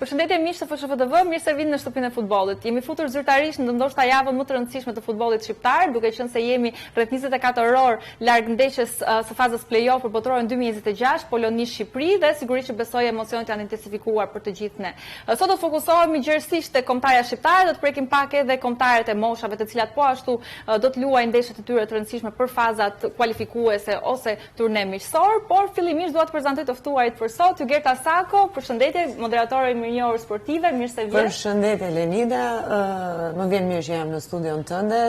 Përshëndetje miq të FSHFTV, mirë se vini në shtëpinë e futbollit. Jemi futur zyrtarisht në ndoshta javën më të rëndësishme të futbollit shqiptar, duke qenë se jemi rreth 24 orë larg ndeshjes së fazës play-off për botrorin 2026, Poloni-Shqipëri dhe sigurisht që besoj emocionet janë intensifikuar për të gjithë ne. Sot do të fokusohemi gjerësisht te kombëtarja shqiptare, do të prekim pak edhe kombëtarët e moshave të cilat po ashtu do të luajnë ndeshjet e tyre të rëndësishme për fazat kualifikuese ose turne miqësor, por fillimisht dua të prezantoj të ftuarit për sot, Ygerta Sako, përshëndetje, moderatore mirënjohur sportive, mirë se vjen. Përshëndetje Lenida, më vjen mirë që jam në studion tënde.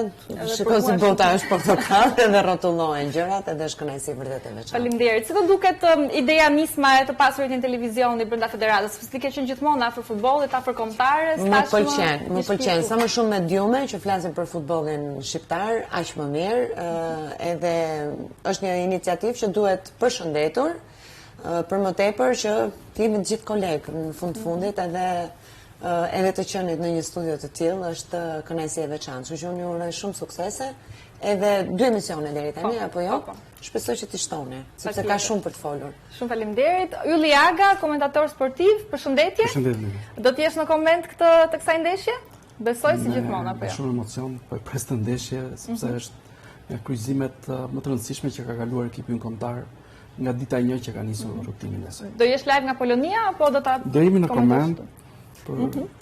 Shikoj se bota është portokallë dhe rrotullohen gjërat edhe është kënaqësi vërtet e veçantë. Faleminderit. Si do duket ideja misma e të pasurit në televizionit brenda federatës? Ti ke qenë gjithmonë afër futbollit, afër kombëtarës, më pëlqen. Sa më shumë mediume që flasin për futbollin shqiptar, aq më mirë. Edhe është një iniciativë që duhet përshëndetur. Për më tepër që jemi të gjithë kolegë në fundit edhe të qenit në një studio të tillë është kënaqësi e veçantë. Kështu që unë ju uroj shumë suksese, edhe 2 emisione deri tani apo jo? Shpresoj që t'i shtoni, sepse ka shumë për të folur. Shumë faleminderit. Ylli Aga, komentator sportiv, përshëndetje. Përshëndetje. Do të jesh në koment të kësaj ndeshje? Besoj si gjithmonë apo jo? Shumë emocion, po e pres të ndeshje, sepse është nga kryqëzimet më të rëndësishme që ka kaluar ekipi kombëtar nga dita e 1 që ka nisur rrugtimin e saj. Do jesh live nga Polonia apo do ta Do jemi në koment për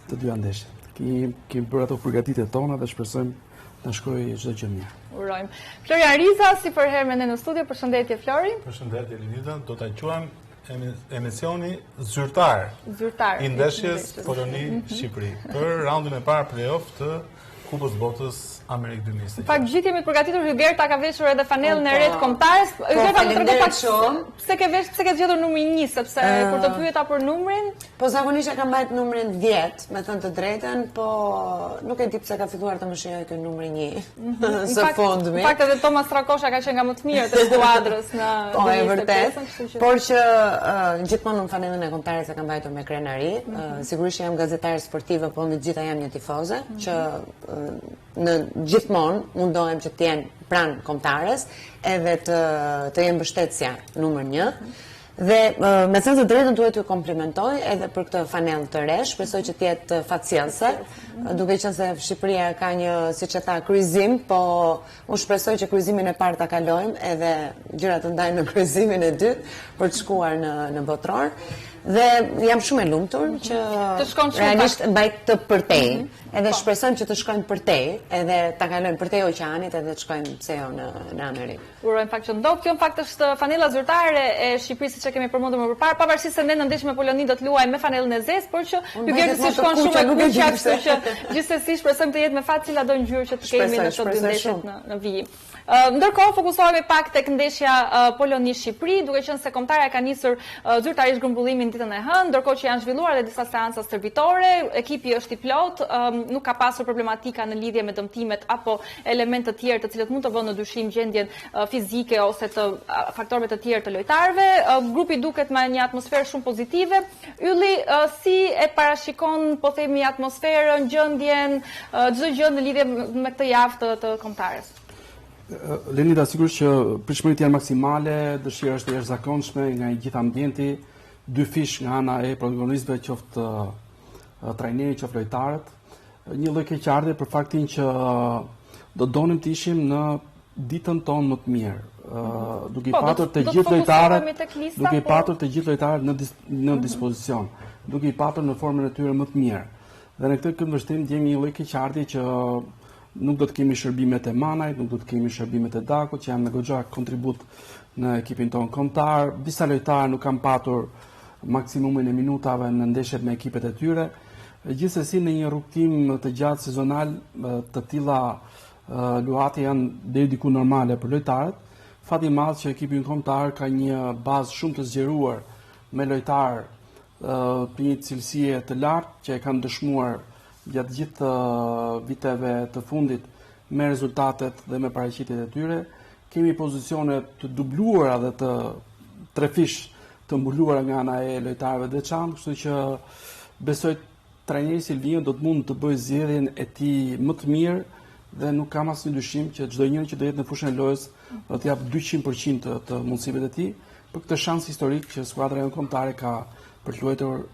të dyja ndeshjet. Kemi bërë ato përgatitjet tona dhe shpresojmë të shkojë çdo gjë mirë. Urojmë. Florian Riza, si për herë me ne në studio, përshëndetje Flori. Përshëndetje Lenida, do ta quajmë emisioni zyrtar. Zyrtar. I ndeshjes Poloni-Shqipëri për raundin e parë play-off të Kupës Botës Amerikë 2026. Pak gjithë jemi përgatitur, Ygerta ka veshur edhe fanellën e re të kombëtarës. Ygerta më trego pak shumë. Pse ke zgjedhur numrin 1, sepse kur të pyeta për numrin, po zakonisht e kam mbajtur numrin 10, me thënë të drejtën, po nuk e di pse ka filluar të më shijoj ky numri 1 së fundmi. Në fakt edhe Thomas Trakosha ka qenë nga më të mirët e skuadrës në po e vërtet, por që gjithmonë në fanellën e kombëtarës e kam mbajtur me krenari. Sigurisht jam gazetare sportive, po në të gjitha jam një tifoze, që në gjithmonë mundohem që të jenë pranë kombëtarës edhe të jenë mbështetësja numër 1. Dhe me thënë të drejtën duhet t'ju komplimentoj edhe për këtë fanellë të re, shpresoj që të jetë fatësjellëse, duke qenë se Shqipëria ka një, siç e tha, kryqëzim, po unë shpresoj që kryqëzimin e parë ta kalojmë edhe gjërat të ndajnë në kryqëzimin e dytë për të shkuar në botror. Dhe jam shumë e lumtur që realisht mbaj të përtej, edhe shpresojmë që të shkojmë përtej, edhe ta kalojmë përtej oqeanit edhe të shkojmë pse jo në Amerikë. Urojmë fakt që ndodh. Kjo në fakt është fanella zyrtare e Shqipërisë, siç e kemi përmendur më përpara, pavarësisht se ne në ndeshjen me Polonin do të luajmë me fanellën e zezë, por që Ygerta si shkon shumë e kuqe, kështu që gjithsesi shpresojmë të jetë me fat cila do ngjyrë që të kemi në këto 2 ndeshjet në vijim. Ndërkohë fokusohemi pak tek ndeshja Poloni-Shqipëri, duke qenë se kombëtarja ka nisur zyrtarisht grumbullimin ditën e hënë, ndërkohë që janë zhvilluar edhe disa seanca stërvitore, ekipi është i plot, nuk ka pasur problematika në lidhje me dëmtimet apo elemente të tjerë të cilët mund të vënë në dyshim gjendjen fizike ose të faktorëve të tjerë të lojtarëve. Grupi duket me një atmosferë shumë pozitive. Ylli, si e parashikon, po themi, atmosferën, gjendjen, çdo gjë në lidhje me këtë javë të kombëtarës? Lenida, sigurisht që pritshmëritë janë maksimale, dëshira është e jashtëzakonshme nga i gjithë ambienti, 2 fish nga ana e protagonistëve, qoftë trajneri, qoftë lojtarët. Një lloj keqardhje për faktin që do donim të ishim në ditën tonë më të mirë, duke i patur të gjithë lojtarët në dispozicion, duke i patur në formën e tyre më të mirë. Dhe në këtë këndvështrim jemi një lloj keqardhje që nuk do të kemi shërbimet e Manajt, nuk do të kemi shërbimet e Dakut, që janë në goxha kontribut në ekipin tonë kombëtar. Disa lojtarë nuk kanë patur maksimumin e minutave në ndeshjet me ekipet e tyre. Gjithsesi në një rrugtim të gjatë sezonal, të tilla luate janë deri diku normale për lojtarët. Fati i madh që ekipi kombëtar ka një bazë shumë të zgjeruar me lojtarë të një cilësie të lartë që e kanë dëshmuar gjatë gjithë viteve të fundit me rezultatet dhe me paraqitjet e tyre. Kemi pozicione të dubluara dhe të trefish të mbuluara nga ana e lojtarëve të veçantë, kështu që besoj trajneri Silvino do të mund të bëjë zgjedhjen e tij më të mirë dhe nuk kam asnjë dyshim që çdo njeri që do jetë në fushën e lojës do të jap 200% të mundësive të tij për këtë shans historik që skuadra jonë kombëtare ka për të luajtur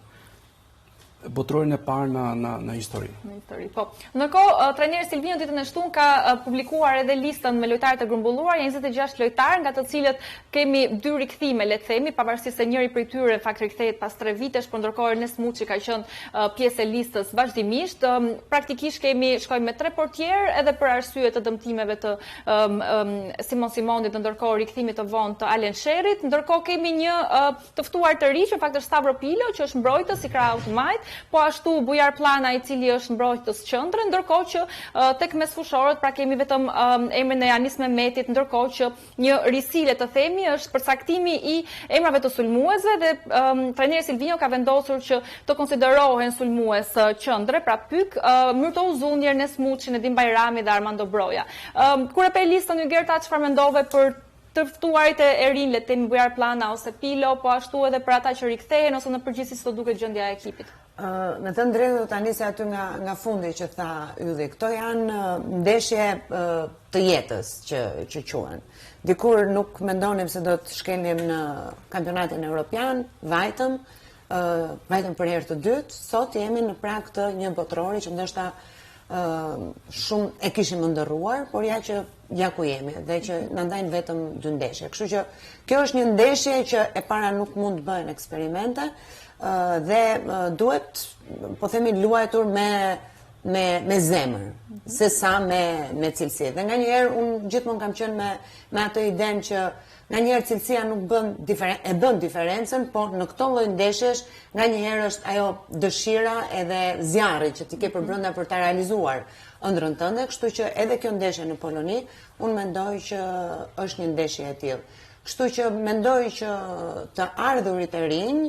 botrorin e parë në histori. Në histori, po. Ndërkohë, trajneri Silvino ditën e shtunë ka publikuar edhe listën me lojtarët e grumbulluar, janë 26 lojtarë, nga të cilët kemi 2 rikthime, le të themi, pavarësisht se njëri prej tyre në fakt rikthehet pas 3 vitesh, por ndërkohë Ernest Muçi ka qenë pjesë e listës vazhdimisht. Praktikisht shkojmë me 3 portier, edhe për arsye të dëmtimeve të Simonit, ndërkohë rikthimit të vonë të Alen Sherrit, ndërkohë kemi një të ftuar të ri, që në fakt është Stavro Pilo, që është mbrojtës i krahut të majt, po ashtu Bujar Plana, i cili është mbrojtës qendre, ndërkohë që tek mesfushorët pra kemi vetëm emrin e Janis Mehmetit, ndërkohë që një risile të themi është përcaktimi i emrave të sulmuesve dhe trajneri Silvino ka vendosur që të konsiderohen sulmues qendre, pra pyk, Myrto Uzuni, Ernest Muçi, Nedim Bajrami dhe Armando Broja. Kur e pe listën y Gerta, çfarë mendove për të ftuarit e rinj, le të themi Bujar Plana ose Pilo, po ashtu edhe për ata që rikthehen ose në përgjithësi si do duket gjendja e ekipit? Me të drejtë tani se aty nga fundi që tha Ylli, këto janë ndeshje të jetës që quhen. Dikur nuk mendonim se do të shkelim në kampionatin evropian, vajtëm për herë të dytë, sot jemi në prag të një botrori që ndoshta shumë e kishim ndërruar, por ja ku jemi dhe që na ndajnë vetëm 2 ndeshje. Kështu që kjo është një ndeshje që e para nuk mund të bëhen eksperimente dhe duhet, po themi, luajtur me zemër, se sa me cilësi. Dhe nga njerë unë gjithmonë kam qenë me atë idenë që nga njerë cilësia nuk bën diferencën, por në këto lloj ndeshjesh nga njerë është ajo dëshira edhe zjarri që ti ke për brenda për ta realizuar ëndrrën tënde, kështu që edhe kjo ndeshje në Poloni, unë mendoj që është një ndeshje e tillë. Kështu që mendoj që të ardhurit e rinj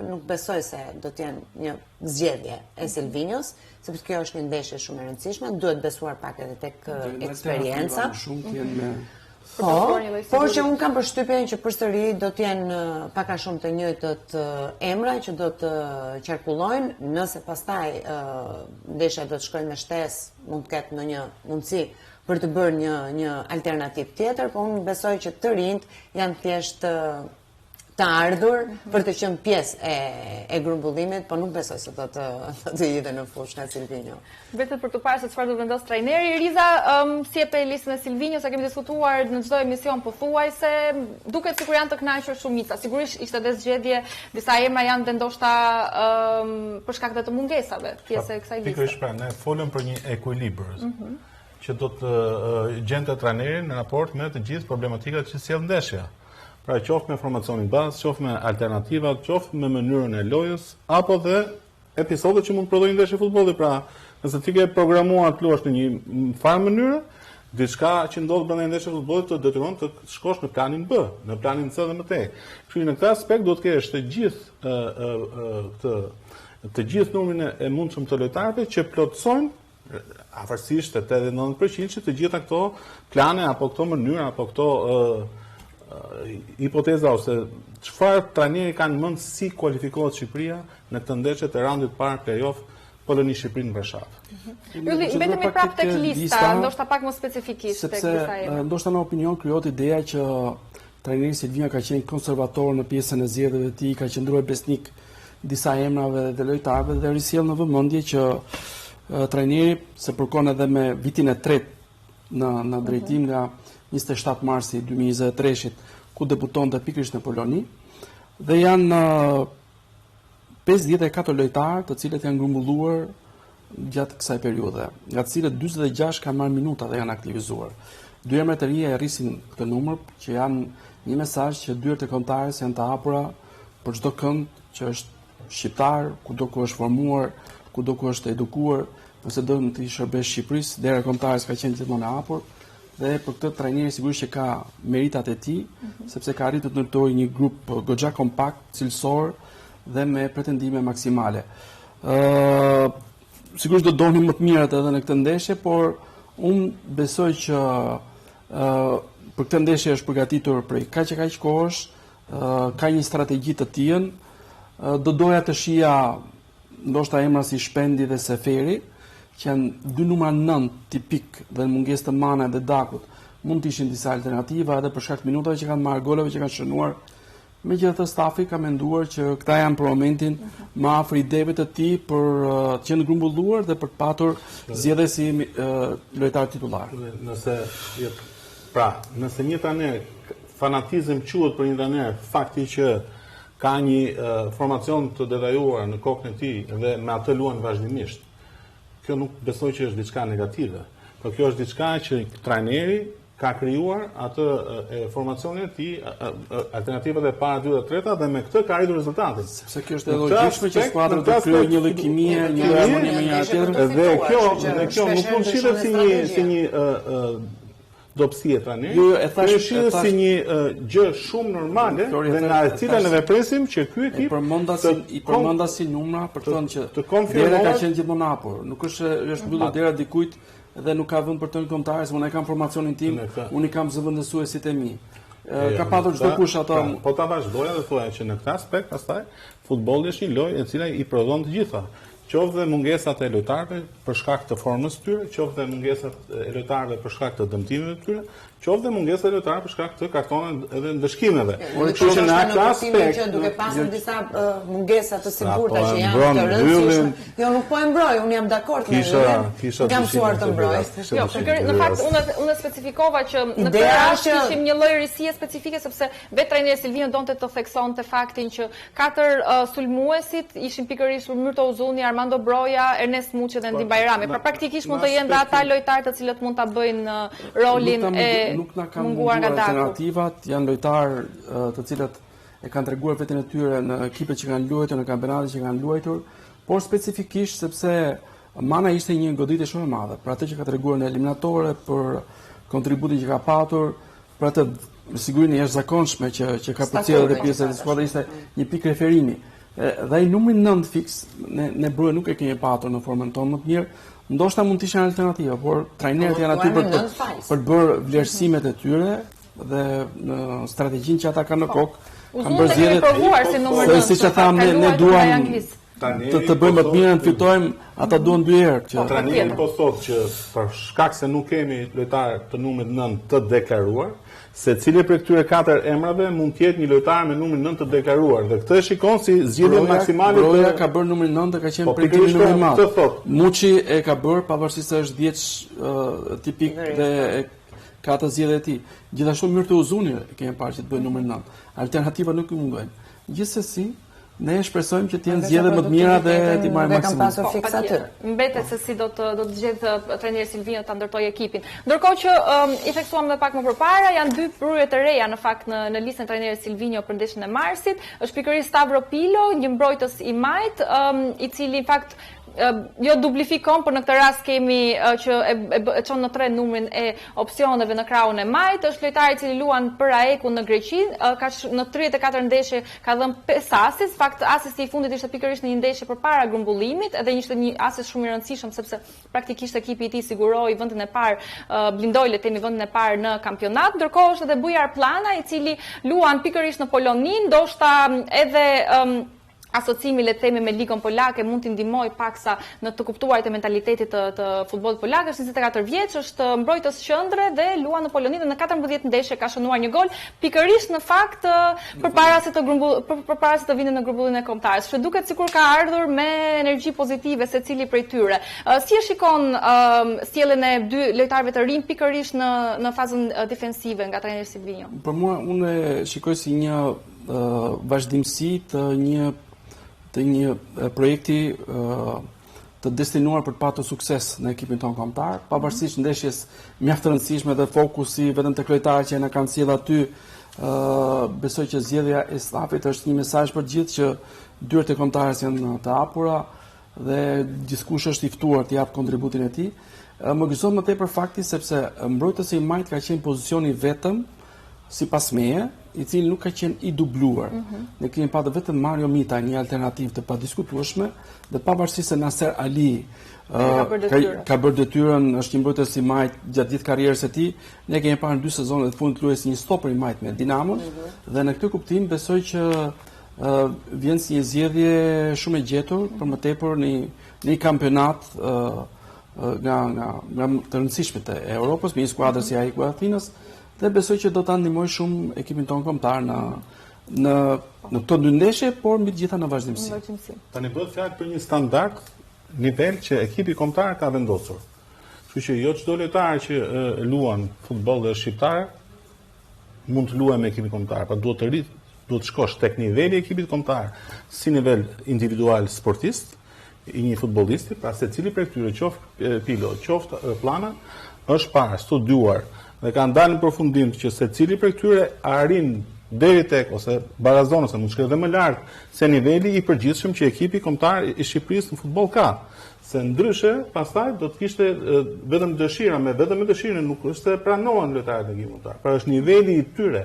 nuk besoj se do të jenë një zgjedhje e Silvinos, sepse kjo është një ndeshje shumë e rëndësishme, duhet besuar pak edhe tek eksperienca. Por që unë kam përshtypjen që përsëri do të jenë pak a shumë të njëjtët emra që do të qarkullojnë, nëse pastaj ndeshja do të shkojnë me shtesë, mund të ketë ndonjë mundësi për të bërë një alternativë tjetër, por unë besoj që të rinjt janë thjesht të ardhur për të qenë pjesë e grumbullimit, por nuk besoj se do të jete në fushë nga Silvino. Vetëm për të parë se çfarë do vendos trajneri. Riza, si e pe listën e Silvino, sa kemi diskutuar në çdo emision pothuajse, duket sikur janë të kënaqur shumica. Sigurisht ishte edhe zgjedhje, disa emra janë dhe ndoshta për shkak të mungesave pjesë e kësaj liste. Pikërisht pra, ne folëm për një ekuilibër që do të gjente trajnerin në raport me të gjithë problematikat që sjell ndeshja. Pra qoftë me formacionin bazë, qoftë me alternativat, qoftë me mënyrën e lojës, apo dhe episodet që mund të prodhojnë ndeshje futbolli. Pra, nëse ti ke programuar të luash në një farë mënyrë, diçka që ndodh brenda ndeshjes futbollit të detyron të shkosh në planin B, në planin C dhe më tej. Kështu që në këtë aspekt do të kesh të gjithë numrin e mundshëm të lojtarëve që plotësojnë afërsisht 80-90% që të gjitha këto plane apo këto mënyra apo këto hipoteza ose çfarë trajneri kanë mend si kualifikohet Shqipëria në këtë ndeshje të raundit parë play-off Poloni-Shqipëri në Varshavë. Ylli, mbetemi prapë tek lista, ndoshta pak më specifikisht tek disa emra. Ndoshta në opinion krijohet ideja që trajneri Silvino ka qenë konservator në pjesën e zgjedhjeve të tij, ka qendruar besnik disa emrave dhe lojtarëve dhe risjell në vëmendje që trajneri se përkon edhe me vitin e tretë në drejtim nga 27 marsi 2023-shit, ku debutonte pikërisht në Poloni, dhe janë 54 lojtarë të cilët janë grumbulluar gjatë kësaj periudhe, nga të cilët 46 kanë marrë minuta dhe janë aktivizuar. 2 emra të rinj e rrisin këtë numër, që janë një mesazh që dyert e kontarës janë të hapura për çdo kënd që është shqiptar, kudo ku është formuar, kudo ku është edukuar, nëse do të shërbesh Shqipërisë, dera e kontarës ka qenë gjithmonë e hapur. Dhe për këtë trajneri sigurisht që ka meritat e tij, sepse ka arritur të ndërtojë një grup goxha kompakt, cilësor dhe me pretendime maksimale. Sigurisht do donim më të mirat edhe në këtë ndeshje, por unë besoj që për këtë ndeshje është përgatitur prej kaq kohësh, ka një strategji të tillë. Do doja të shija ndoshta emra si Shpendi dhe Seferi, që janë 2 numra 9 tipik dhe në mungesë të Manait dhe Dakut, mund të ishin disa alternativa edhe për shkak të minutave që kanë marrë, goleve që kanë shënuar Megjithatë stafi ka menduar që këta janë për momentin më afër ideve të tij për të qenë grumbulluar dhe për të patur zgjedhje si lojtar titullar. Nëse një trajner fanatizëm quhet për një trajner fakti që ka një formacion të devajuar në kokën e tij dhe me atë luan vazhdimisht. Kjo nuk besoj që është diçka negative, por kjo është diçka që trajneri ka krijuar atë formacionin e tij, alternativat e para, dyta dhe treta dhe me këtë ka arritur rezultatin. Sepse kjo është e logjikshme që skuadra të kryejë një lloj kimie, një lloj harmonie me njëra tjetrën. Dhe kjo nuk mund shihet si një dobësi e trajnerit. Kjo shihet si një gjë shumë normale dhe nga e cila ne vepresim që ky ekip i përmenda si numra për të thënë që dera ka qenë gjithmonë hapur. Nuk është mbyllur dera dikujt dhe nuk ka vend për të kombëtarës, unë kam formacionin tim, unë kam zëvendësuesit e mi. Ka patur çdo kush ato. Po ta vazhdoja dhe thuaj që në këtë aspekt pastaj futbolli është një lojë e cila i prodhon të gjitha. Qoftë dhe mungesat e lojtarëve për shkak të formës së tyre, qoftë dhe mungesat e lojtarëve për shkak të dëmtimeve të tyre, qoftë dhe mungesat e lojtarëve për shkak të kartoneve edhe ndëshkimeve. Kështu që në atë aspekt që duke pasur disa mungesa të sigurta që janë të rëndësishme. Jo, nuk po e mbroj, unë jam dakord me ju. Kam mësuar të mbroj. Jo, në fakt unë specifikova që në këtë rast kishim një lloj risie specifike sepse vetë trajneri Silvino donte të theksonte faktin që 4 sulmuesit ishin pikërisht Myrto Uzuni, Armando Broja, Ernest Muçi dhe Ndim Bajrami. Pra praktikisht mund të jenë dhe ata lojtarë të cilët mund ta bëjnë rolin e nuk na kanë munguar alternativat, janë lojtarë të cilët e kanë treguar veten e tyre në ekipet që kanë luajtur, në kampionatet që kanë luajtur, por specifikisht sepse Mana ishte një goditje shumë e madhe për atë që ka treguar në eliminatore, për kontributin që ka patur, për atë sigurinë jashtëzakonshme që ka përcjellë dhe pjesa e skuadrës, ishte një pikë referimi. Dhe ai numri 9 fiks, ne Brue nuk e kemi patur në formën tonë më të mirë. Ndoshta mund të ishin alternativa, por trajnerët janë aty për të bërë vlerësimet e tyre dhe në strategjinë që ata kanë në kokë. Kanë bërë zgjedhje. Siç e thamë, ne duam të bëjmë më të mirën, të fitojmë, ata duan 2 herë. Trajneri po thotë që për shkak se nuk kemi lojtar të numrit 9 të deklaruar, secili prej këtyre 4 emrave mund të jetë një lojtar me numrin 9 të deklaruar dhe këtë shikon si zgjedhje maksimale. Broja ka bërë numrin 9 dhe ka qenë prituri më i madh. Muçi e ka bërë pavarësisht se është 10 tipik dhe ka atë zgjedhje e tij. Gjithashtu Myrto Uzuni kemi parë që të bëjë numrin 9. Alternativa nuk i mundojnë. Gjithsesi, ne shpresojmë që të jenë zgjedhje më të mira dhe të marrë maksimum. Mbetet se si do të gjetë trajneri Silvino ta ndërtojë ekipin. Ndërkohë që i theksuam edhe pak më përpara, janë 2 prurje të reja në fakt në listën e trajnerit Silvino për ndeshjen e marsit. Është pikërisht Stavro Pilo, një mbrojtës i majt, i cili në fakt jo duplifikon, por në këtë rast kemi që e çon në 3 numrin e opsioneve në krahun e majt. Është lojtari i cili luan për AEK-un në Greqi, ka në 34 ndeshje ka dhënë 5 asist. Fakt asisti i fundit ishte pikërisht në një ndeshje përpara grumbullimit, edhe ishte një asist shumë i rëndësishëm sepse praktikisht ekipi i tij siguroi vendin e parë, blindoi le të themi vendin e parë në kampionat. Ndërkohë është edhe Bujar Plana, i cili luan pikërisht në Poloni, ndoshta edhe asociimi le të themi me ligën polake mund t'i ndihmoj paksa në të kuptuarit e mentalitetit të futbollit polak. Është 24 vjeç, është mbrojtës qendre dhe luan në Poloni dhe në 14 ndeshje ka shënuar një gol, pikërisht në fakt përpara se të vinë në grumbullin e kombëtarës. Që duket sikur ka ardhur me energji pozitive secili prej tyre. Si e shikon sjelljen e 2 lojtarëve të rinj pikërisht në fazën defensive nga trajneri Silvino? Për mua unë shikoj si një vazhdimsi të një projekti të destinuar për të patur sukses në ekipin tonë kombëtar, pavarësisht ndeshjes mjaft të rëndësishme dhe fokusi vetëm tek lojtarët që na kanë sjellë aty. Besoj që zgjedhja e stafit është një mesazh për të gjithë që dyert e kombëtarës janë të hapura dhe gjithkush është i ftuar të jap kontributin e tij. Më gëzon më tepër fakti sepse mbrojtësi i majt ka qenë pozicioni vetëm sipas meje, i cili nuk ka qenë i dubluar. Ne kemi patur vetëm Mario Mita, një alternativë të padiskutueshme, dhe pavarësisht se Nasser Ali ka bërë detyrën, është një mbrojtës i majt gjatë gjithë karrierës së tij, ne kemi parë 2 sezone të fundit luajë si një stopper i majt me Dinamon, dhe në këtë kuptim besoj që vjen si një zgjedhje shumë e gjetur për më tepër në një kampionat nga të rëndësishmet e Europës, me një skuadër si AEK Athinës, dhe besoj që do ta ndihmoj shumë ekipin tonë kombëtar në këto dy ndeshje, por mbi të gjitha në vazhdimsi. Tani bëhet fjalë për një standard nivel që ekipi kombëtar ka vendosur. Kështu që jo çdo lojtar që luan futboll dhe është shqiptar mund të luajë me ekipin kombëtar, pa duhet të shkosh tek niveli i ekipit kombëtar si nivel individual sportist i një futbollisti, pra secili prej këtyre qoftë pilot, qoftë plana, është parë studiuar dhe kanë dalë në përfundim që secili prej këtyre arrin deri tek ose barazon ose mund të shkojë edhe më lart se niveli i përgjithshëm që ekipi kombëtar i Shqipërisë në futboll ka. Se ndryshe, pastaj do të kishte vetëm dëshira, vetëm me dëshirën nuk është se pranohen lojtarët e ekipit kombëtar. Pra është niveli i tyre,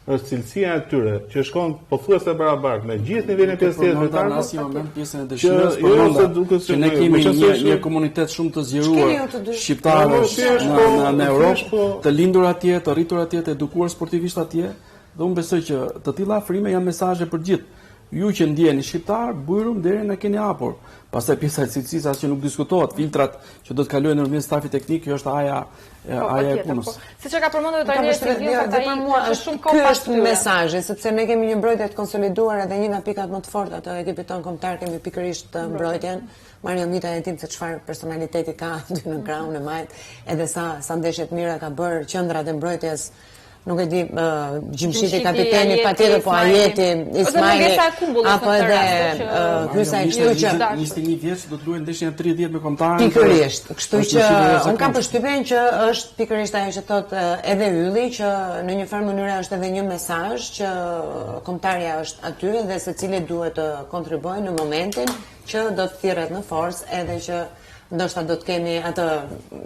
është cilësia e tyre që shkon pothuajse barabart me gjithë nivelin e pjesës lojtarëve. Në moment pjesën e dëshirës, por që ne kemi një komunitet shumë të zgjeruar shqiptarësh në Europë, të lindur atje, të rritur atje, të edukuar sportivisht atje, dhe unë besoj që të tilla afrime janë mesazhe për gjithë. Ju që ndjeni shqiptar, bujrum deri na keni hapur. Pastaj pjesa e cilësisë as që nuk diskutohet, filtrat që do të kalojnë në stafi teknik, kjo është aja e punës. Siç e ka përmendur tani për mua është ky është mesazhi, sepse ne kemi një mbrojtje të konsoliduar edhe një nga pikat më të forta të ekipit tonë kombëtar kemi pikërisht mbrojtjen. Mario Mita e dim se çfarë personaliteti ka aty në krahun e majt, edhe sa ndeshje të mira ka bërë qendrat e mbrojtjes. Nuk e di, Gjimshiti kapiteni, patjetër po Ajeti, Ismaili, apo edhe Krysa e kështu që 21 vjeç do të luajë ndeshjen e 30 me kombëtarën. Pikërisht. Kështu që un kam përshtypjen që është pikërisht ajo që thotë edhe Ylli, që në një farë mënyrë është edhe një mesazh që kombëtarja është aty dhe secili duhet të kontribuojë në momentin që do të thirret në forcë, edhe që ndoshta do të kemi atë,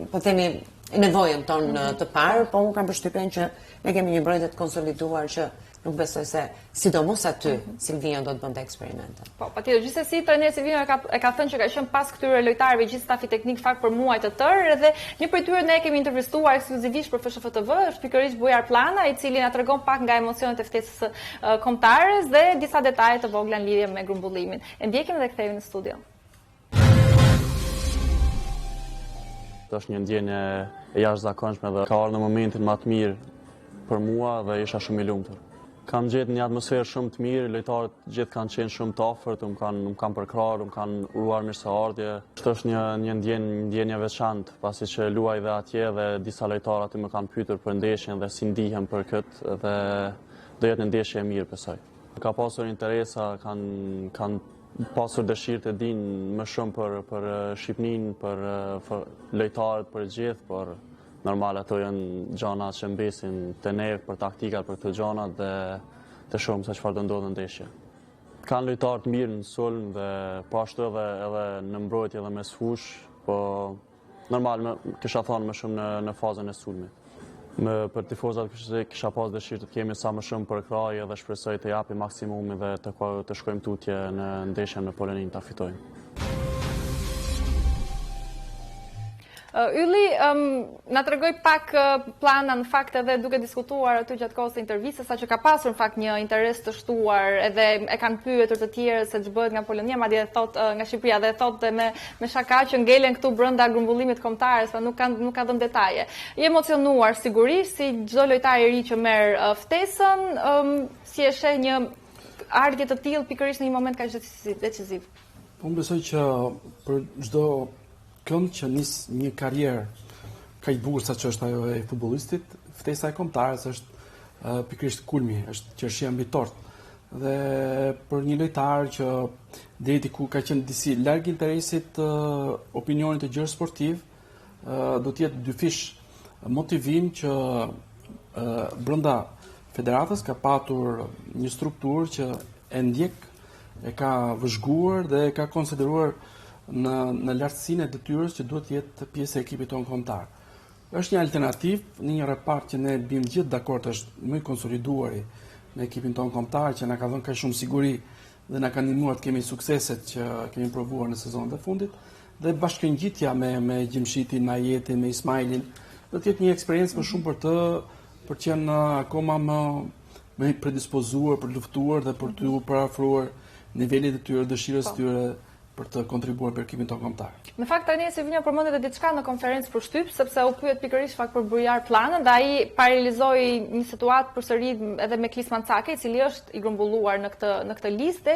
po themi, nevojën tonë të parë, po unë kam përshtypjen që ne kemi një mbrojtje të konsoliduar që nuk besoj se sidomos aty Silvino do të bënte eksperimente. Po, patjetër, gjithsesi trajneri Silvino e ka thënë që ka qenë pas këtyre lojtarëve gjithë stafi teknik fakt për muaj të tërë, edhe një prej tyre ne kemi intervistuar ekskluzivisht për FSHFTV, është pikërisht Bujar Plana, i cili na tregon pak nga emocionet e ftesës kombëtares dhe disa detaje të vogla në lidhje me grumbullimin. E ndjekim dhe kthehemi në studio. Është një ndjenje e jashtëzakonshme dhe ka ardhur në momentin më të mirë për mua dhe isha shumë i lumtur. Kam gjetë një atmosferë shumë të mirë, lojtarët gjithë kanë qenë shumë të afërt, më kanë përkrahur, më kanë uruar mirëseardhje. Është një ndjenje veçantë, pasi që luaj dhe atje dhe disa lojtarë aty më kanë pyetur për ndeshjen dhe si ndihem për këtë dhe do jetë një ndeshje e mirë besoj. Ka pasur interesa, kanë pasur dëshirë të dinë më shumë për Shqipërinë, për lojtarët, për gjithë, por normal ato janë gjana që mbesin të neve për taktikat, për këto gjana dhe të shumë se çfarë do ndodhë në ndeshje. Kanë lojtarë të mirë në sulm dhe po ashtu edhe në mbrojtje dhe mes fush, po normal kisha thonë më shumë në fazën e sulmit. Për tifozat kisha pas dëshirë të kemi sa më shumë përkrahje dhe shpresoj të japi maksimumi dhe të shkojmë tutje në ndeshjen me Polonin ta fitojmë. Ylli, na tregoj pak plana në fakt edhe duke diskutuar aty gjatë kohës së intervistës, sa që ka pasur në fakt një interes të shtuar, edhe e kanë pyetur të tjerë se ç'bëhet nga Polonia, madje thot nga Shqipëria dhe thotë me shaka që ngelen këtu brenda grumbullimit kombëtar, sa nuk ka dhënë detaje. I emocionuar sigurisht si çdo lojtar i ri që merr ftesën, si e sheh një ardhje të tillë pikërisht në një moment kaq decisiv. Unë besoj që për çdo kënd që nis një karrierë kaq bukur sa që është ajo e futbollistit, ftesa e kombëtarës është pikërisht kulmi, është qershia mbi tort. Dhe për një lojtar që deri diku ka qenë disi larg interesit opinionit të gjerë sportiv, do të jetë dyfish motivim që brenda federatës ka patur një strukturë që e ndjek, e ka vëzhguar dhe e ka konsideruar në lartësinë e detyrës që duhet jetë pjesë e ekipit tonë kombëtar. Është një alternativë në një repart që ne bim gjithë dakord është më i konsoliduari në ekipin tonë kombëtar që na ka dhënë kaq shumë siguri dhe na ka ndihmuar të kemi sukseset që kemi provuar në sezonin e fundit dhe bashkëngjitja me Gjimshitin, me Ajetin, me Ismailin do të jetë një eksperiencë më shumë për të qenë akoma më predispozuar për luftuar dhe për të parafruar nivelit e tyre, dëshirës tyre për të kontribuar për ekimin tonë kombëtar. Në fakt tani Silvino përmendi edhe diçka në konferencë për shtyp, sepse u pyet pikërisht fakt për Bujar Planën dhe ai paralizoi një situatë përsëri edhe me Klisman Cake, i cili është i grumbulluar në këtë listë.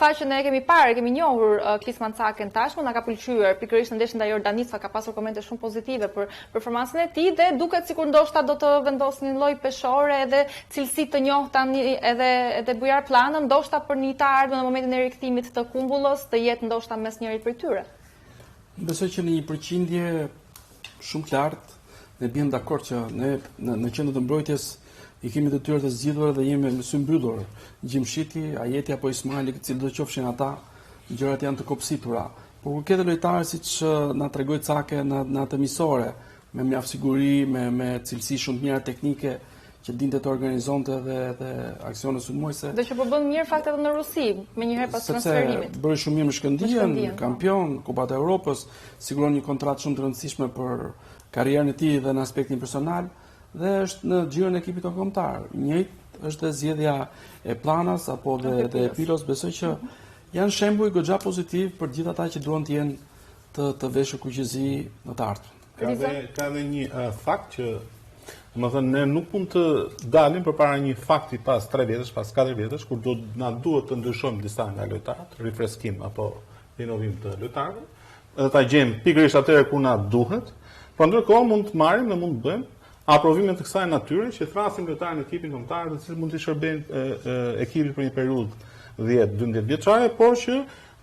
Tha që ne kemi njohur Klisman Caken tashmë, na ka pëlqyer pikërisht në ndeshjen ndaj Jordanisë, ka pasur komente shumë pozitive për performancën e tij dhe duket sikur ndoshta do të vendosnin një lloj peshore edhe cilësi të njohta edhe Bujar Planën, ndoshta për një të ardhmen në momentin e rikthimit të kumbullës të jetë ndoshta mes njërit prej tyre. Besoj që në një përqindje shumë lartë ne biem dakord që ne në qendër të mbrojtjes i kemi të tyre të zgjidhur dhe jemi me sy mbyllur. Gjimshiti, Ajeti apo Ismaili, cilë do qofshin ata, gjërat janë të kopsitura. Por kur ke lojtarë siç na tregoi Cake në atë misore, me mjaft siguri, me cilësi shumë të mira teknike, që dinte të organizonte dhe aksione sulmuese. Dhe që po bën mirë fakt edhe në Rusi, menjëherë pas transferimit. Sepse bëri shumë mirë me Shkëndijën, kampion, Kupat e Europës, siguron një kontratë shumë të rëndësishme për karrierën e tij dhe në aspektin personal, dhe është në xhiron e ekipit tonë kombëtar. Njëjtë është dhe zgjedhja e Planas apo dhe e Pilos, besoj që janë shembuj goxha pozitiv për gjithë ata që duan të jenë të veshur kuqezi në të ardhmen. Ka dhe një fakt që më thënë, ne nuk mund të dalim përpara një fakti pas 3 vjetësh, pas 4 vjetësh, kur na duhet të ndryshojmë disa nga lojtarët, rifreskim apo rinovim të lojtarëve, edhe ta gjejmë pikërisht atëherë kur na duhet, por ndërkohë mund të marrim dhe mund të bëjmë aprovime të kësaj natyre që thrasim lojtarë në ekipin kombëtar, të cilët mund të shërbejnë ekipit për një periudhë 10-12 vjeçare, por që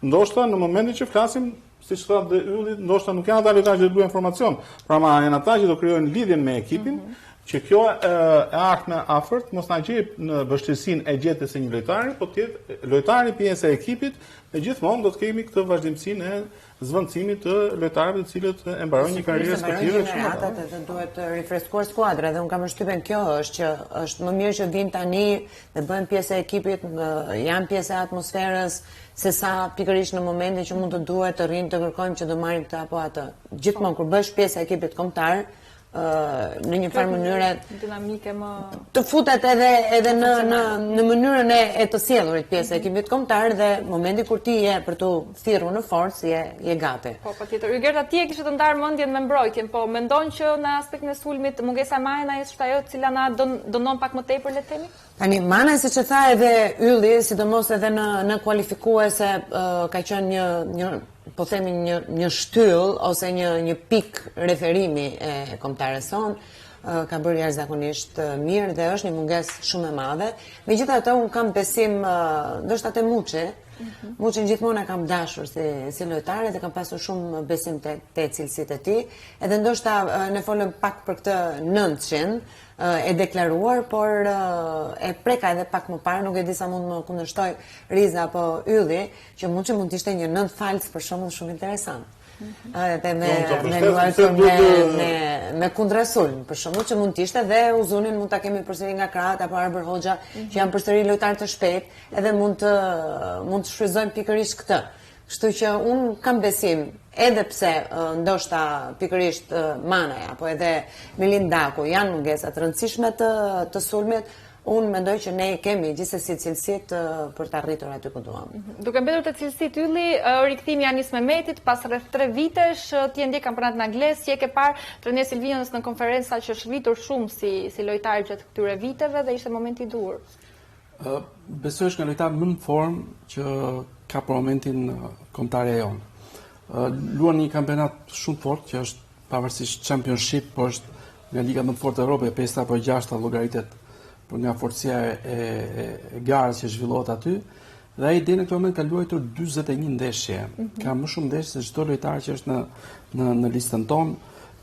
ndoshta në momentin që flasim, siç thotë dhe Ylli, ndoshta nuk janë ata lojtarë që do duhen informacion, pra janë ata që do krijojnë lidhjen me ekipin, që kjo e ardhme afërt mos na gjej në vështirësinë e gjetjes së një lojtari, po të jetë lojtari pjesë e ekipit, dhe gjithmonë do të kemi këtë vazhdimsinë e zvendësimit të lojtarëve të cilët e mbarojnë një karrierë sportive shumë ata të duhet të rifreskuar skuadra dhe unë kam përshtypjen kjo është që është më mirë që vinë tani dhe bëhen pjesë e ekipit, janë pjesë e atmosferës, se sa pikërisht në momentin që mund të duhet të rrinë të kërkojmë që do marrim këtë apo atë. Gjithmonë kur bësh pjesë e ekipit kombëtar, në një farë mënyre dinamike më të futet edhe në mënyrën e të sjelljurit pjesë e ekipit kombëtar dhe momenti kur ti je për të thirrur në forcë je gati. Po patjetër. Gerta, ti e kishe të ndarë mendjen me mbrojtjen, po mendon që në aspektin e sulmit mungesa e Manaj është ajo e cila na dënon pak më tepër le të themi? Tani Manaj, siç e tha edhe Ylli, sidomos edhe në kualifikuese ka qenë një po themi një shtyll ose një pik referimi e kombëtares son, ka bërë jashtëzakonisht mirë dhe është një mungesë shumë e madhe. Megjithatë, unë kam besim ndoshta te Muçi. Muçin gjithmonë e kam dashur si lojtare dhe kam pasur shumë besim te cilësitë e tij. Edhe ndoshta ne folëm pak për këtë 900 e deklaruar, por e preka edhe pak më parë, nuk e di sa mund më kundërshtoj Riza apo Ylli, që Muçi mund të ishte një 9 falc për shembull shumë interesant. Edhe me kundrasulm, për shembull që mund të ishte dhe Uzunin mund ta kemi përsëri nga krahët apo Arber Hoxha, që janë përsëri lojtarë të shpejt, edhe mund të shfrytëzojmë pikërisht këtë. Kështu që unë kam besim, edhe pse ndoshta pikërisht Manaj apo edhe Milindaku janë mungesa të rëndësishme të sulmit, unë mendoj që ne kemi gjithsesi cilësitë për të arritur aty ku duam. Duke mbetur te cilësitë Ylli, rikthimi i Anis Mehmetit pas rreth 3 vitesh, ti ndjek kampionatin anglez, si e ke parë trajner Silvinos në konferenca që është rritur shumë si lojtar gjatë këtyre viteve dhe ishte momenti i dur. Besoj është një lojtar më në formë që ka për momentin kombëtarja jonë. Luan një kampionat shumë fort që është pavarësisht championship, por është nga liga më të fortë e Europës, 5 apo 6 llogaritet për nga forcia e garës që zhvillohet aty, dhe ai deri në këtë moment ka luajtur 41 ndeshje. Ka më shumë ndeshje se çdo lojtar që është në listën tonë,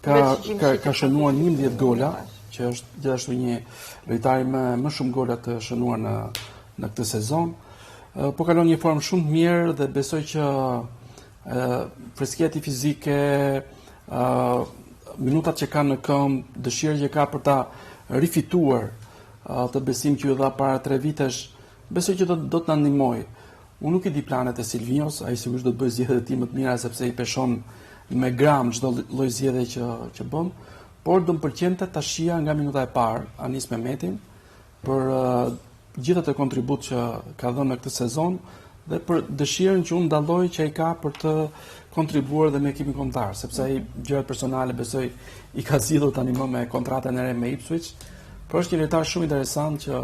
ka shënuar 11 gola, që është gjithashtu një lojtar më shumë gola të shënuar në këtë sezon. Po kalon një formë shumë të mirë dhe besoj që freskëtia fizike, minutat që ka në këmbë, dëshira që ka për ta rifituar të besim që ju dha para 3 vitesh, besoj që do të na ndihmojë. Unë nuk i di planet e Silvinos, ai sigurisht do të bëjë zgjedhjet e tij më të mira sepse i peshon me gram çdo lloj zgjedhje që bën, por do më pëlqente ta shija nga minuta e parë Anis Mehmetin për gjithë atë kontribut që ka dhënë në këtë sezon dhe për dëshirën që unë dalloj që ai ka për të kontribuar dhe me ekipin kombëtar, sepse ai gjërat personale besoj i ka zgjidhur tani më me kontratën e re me Ipswich, por është një lojtar shumë interesant që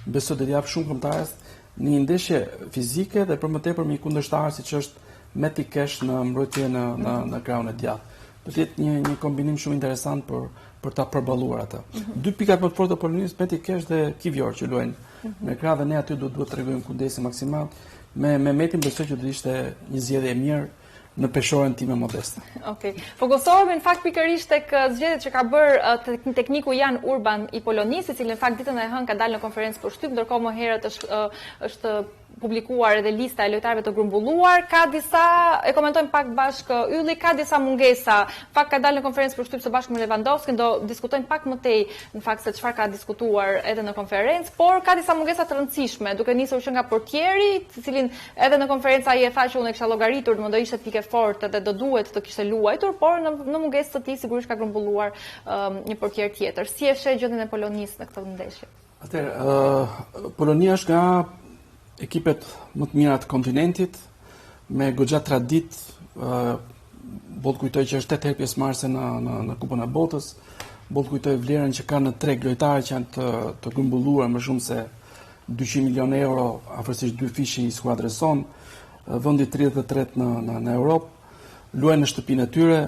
besoj do të jap shumë kombëtarës në një ndeshje fizike dhe për më tepër me një kundërshtar siç është Matty Cash në mbrojtje në krahun e djathtë. Do të jetë një kombinim shumë interesant për ta përballuar atë. Dy pikat më të forta të Polonisë, Matty Cash dhe Kivior që luajnë në krah dhe ne aty duhet të tregojmë kujdesin maksimal. Me Metin besoj që do ishte një zgjedhje e mirë në peshorën time modeste. Okej. Fokusohemi në fakt pikërisht tek zgjedhjet që ka bërë tekniku Jan Urban i Polonisë, i cili në fakt ditën e hënë ka dalë në konferencë për shtyp, ndërkohë më herët është publikuar edhe lista e lojtarëve të grumbulluar. Ka disa, e komentojmë pak bashkë Ylli, ka disa mungesa. Fakt ka dalë në konferencë për shtyp së bashku me Lewandowski, do diskutojmë pak më tej në fakt se çfarë ka diskutuar edhe në konferencë, por ka disa mungesa të rëndësishme, duke nisur që nga portieri, i cilin edhe në konferencë ai e tha që unë e kisha llogaritur, më do ishte pikë forte dhe do duhet të kishte luajtur, por në mungesë të tij sigurisht ka grumbulluar një portier tjetër. Si e sheh gjendjen e Polonisë në këtë ndeshje? Atëherë, Polonia është nga ekipet më të mira të kontinentit, me goxha tradit, bo të kujtoj që është 8 herë pjesëmarrëse në Kupën e Botës, bo të kujtoj vlerën që ka në treg lojtarë që janë të grumbulluar më shumë se 200 milionë euro, afërsisht 2 fishi i skuadrës sonë, vendi 33 në Europë, luajnë në shtëpinë e tyre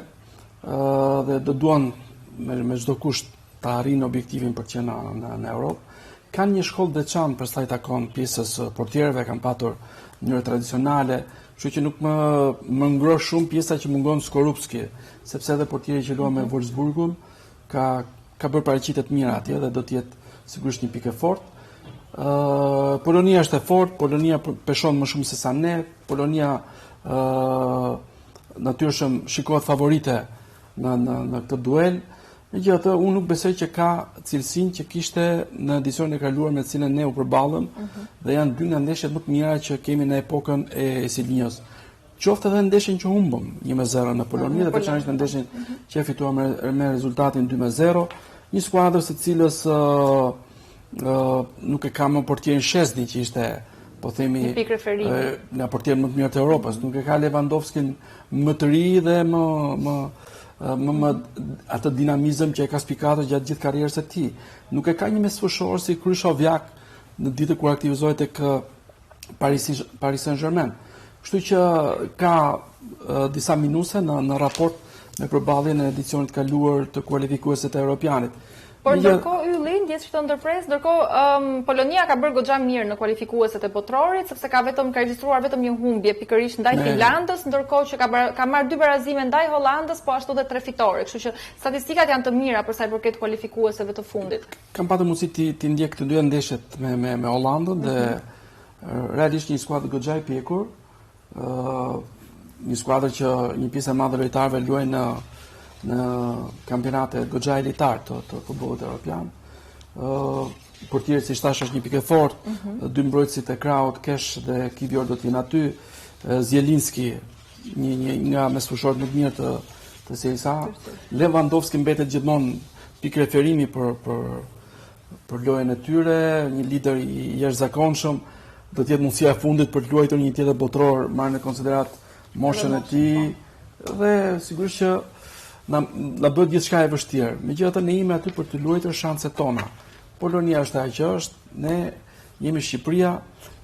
dhe do duan me çdo kusht të arrijnë objektivin për të qenë në Europë. Kanë një shkollë veçantë për sa i takon pjesës portierëve, kanë patur në mënyrë tradicionale, kështu që nuk më ngro shumë pjesa që mungon Skorupski, sepse edhe portieri që luan me Wolfsburgun ka bërë paraqitje të mira atje dhe do të jetë sigurisht një pikë fortë. Polonia është e fortë, Polonia peshon më shumë se sa ne, Polonia natyrshëm shikohet favorite në këtë duel. Megjithatë, unë nuk besoj që ka cilësinë që kishte në edicionin e kaluar me të cilën ne u përballëm dhe janë dy nga ndeshjet më të mira që kemi në epokën e Silvinjos. Qoftë edhe ndeshjen që humbëm 1-0 në Poloni dhe veçanërisht në ndeshjen që e fituar me rezultatin 2-0, një skuadër së cilës nuk e ka më portierin Szczesny që ishte, po themi, nga portierët më të mirë të Europës, nuk e ka Lewandowskin më të ri dhe më atë dinamizëm që e ka spikatur gjatë gjithë karrierës së tij. Nuk e ka një mesfushor si Krychowiak në ditën kur aktivizohet tek Paris Saint-Germain. Kështu që ka disa minuse në raport me përballjen e edicionit kaluar të kualifikuesit të Europianit. Por ndërkohë Ylli, ndjes që të ndërpres, ndërkohë Polonia ka bërë goxha mirë në kualifikueset e botrorit, sepse ka regjistruar vetëm një humbje pikërisht ndaj Finlandës, ndërkohë që ka marrë 2 barazime ndaj Hollandës, po ashtu edhe 3 fitore. Kështu që statistikat janë të mira për sa i përket kualifikueseve të fundit. Kam patur mundësi ti ndjek të dy ndeshjet me Hollandën dhe realisht një skuadër goxha e pjekur, një skuadër që një pjesë e madhe lojtarëve luajnë në kampionate goxha elitar të futbollit evropian. Portieri si thash është një pikë fortë, dy mbrojtësit e krahut, Kesh dhe Kivior do të jenë aty, Zielinski, një nga mesfushorët më të mirë të Serie A. Lewandowski mbetet gjithmonë pikë referimi për lojën e tyre, një lider i jashtëzakonshëm, do të jetë mundësia e fundit për të luajtur një tjetër botror, marrë në konsiderat moshën e tij dhe sigurisht që na bëhet gjithçka e vështirë. Megjithatë ne jemi aty për të luajtur shanset tona. Polonia është ajo që është, ne jemi Shqipëria,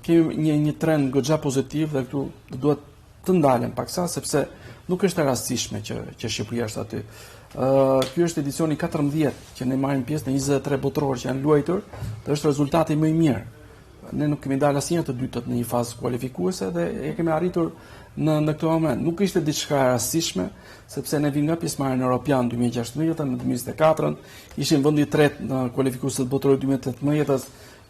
kemi një trend goxha pozitiv dhe këtu duhet të ndalem paksa sepse nuk është e rastishme që Shqipëria është aty. Ky është edicioni 14 që ne marrim pjesë në 23 botror që janë luajtur, dhe është rezultati më i mirë. Ne nuk kemi dalë asnjëherë të dytët në një fazë kualifikuese dhe e kemi arritur në këtë moment. Nuk ishte diçka e rastishme, sepse ne vim nga pjesëmarrja në Europian 2016, në 2024, ishim vendi i tretë në kualifikuesit botror 2018-s,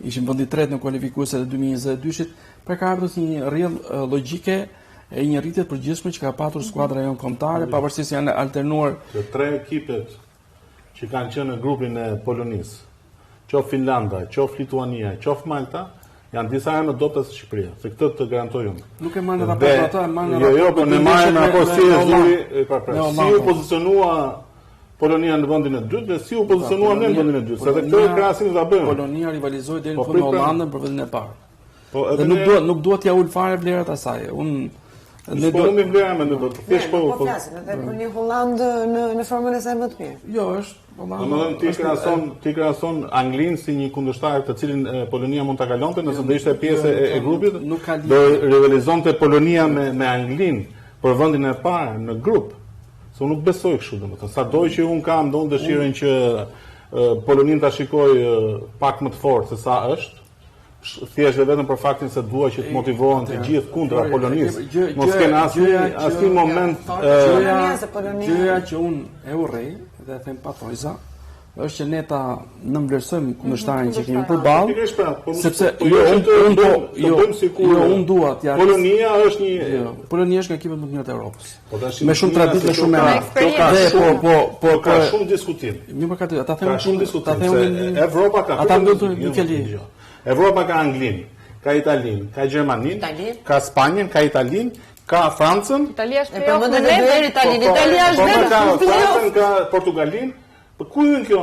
ishim vendi i tretë në kualifikuesit e 2022-shit, për ka ardhur një rrjedhë logjike e një rritje të përgjithshme që ka patur skuadra jonë kombëtare, pavarësisht janë alternuar të 3 ekipet që kanë qenë në grupin e Polonisë, qoftë Finlanda, qoftë Lituania, qoftë Malta, janë disa herë më dobta se Shqipëria, se këtë të garantoj unë. Nuk e marrë raport ata, e marrë raport. Jo, po ne marrim raport si e zuri, si u pozicionua Polonia në vendin e dytë dhe si u pozicionua në vendin e dytë. Se këtë krahasim ta bëjmë. Polonia rivalizoi deri në fund me Hollandën për vendin e parë. Dhe nuk duhet t'ja ul fare vlerat asaj. Po mi vlera me do të thjesht po flasim edhe për një Hollandë në formën e saj më të mirë. Jo, është Domethënë ti krahason Anglinë si një kundërshtar të cilin Polonia mund ta kalonte nëse do ishte pjesë e grupit. Do rivalizonte Polonia me Anglinë për vendin e parë në grup. Se unë nuk besoj kështu domethënë. Sado që un kam dëshirën që Poloninë ta shikoj pak më të fortë se sa është. Thjesht dhe vetëm për faktin se dua që të motivohen të gjithë kundra Polonisë. Mos kenë asnjë moment gjëja që unë e urrej dhe them pa thojza, është që ne ta nënvlerësojmë kundërshtarin që kemi përballë, sepse unë dua t'ja Polonia është një Polonia është nga ekipet më të mira të Europës. Me shumë traditë, me shumë po ka shumë diskutim. Ta them shumë diskutim. Evropa ka ata ndodhin një fjali. Evropa ka Anglinë, ka Italinë, ka Gjermaninë, ka Spanjën, ka Italinë, ka Francën. Italia është për mëndet e dyre Italinë. Italia është vetëm ka Francën, ka Portugalinë. Po ku hyn kjo?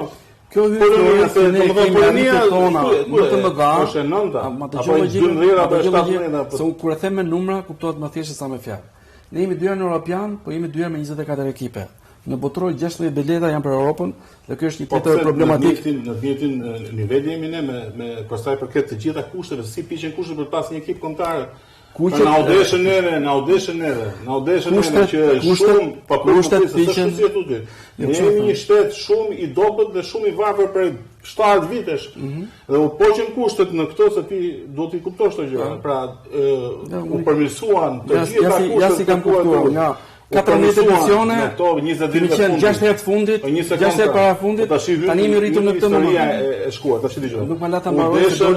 Kjo hyn Polonia tona, më të mëdha. Është e nënta. Apo 12 apo 17. Se kur e them me numra kuptohet më thjesht se sa me fjalë. Ne jemi dyer në Europian, po jemi dyer me 24 ekipe. Në botror 16 bileta janë për Europën dhe kjo është një tjetër problematik. Në të njëjtin nivel jemi ne me për sa i përket të gjitha kushteve, si piqen kushtet për pas një ekip kombëtar. Na udhëshën edhe që shumë po kushtet piqen. Ne jemi një shtet shumë i dobët dhe shumë i varfër për 70 vitesh. Dhe u poqën kushtet në këto se ti duhet i kuptosh këto gjëra. Pra u përmirësuan të gjitha kushtet. Ja si kam kuptuar nga 14 edicione, 20 herë 6 herë të fundit, 6 herë para fundit, tani jemi rritur në këtë moment. E shkuar, tash dëgjoj. Nuk më la ta mbaroj se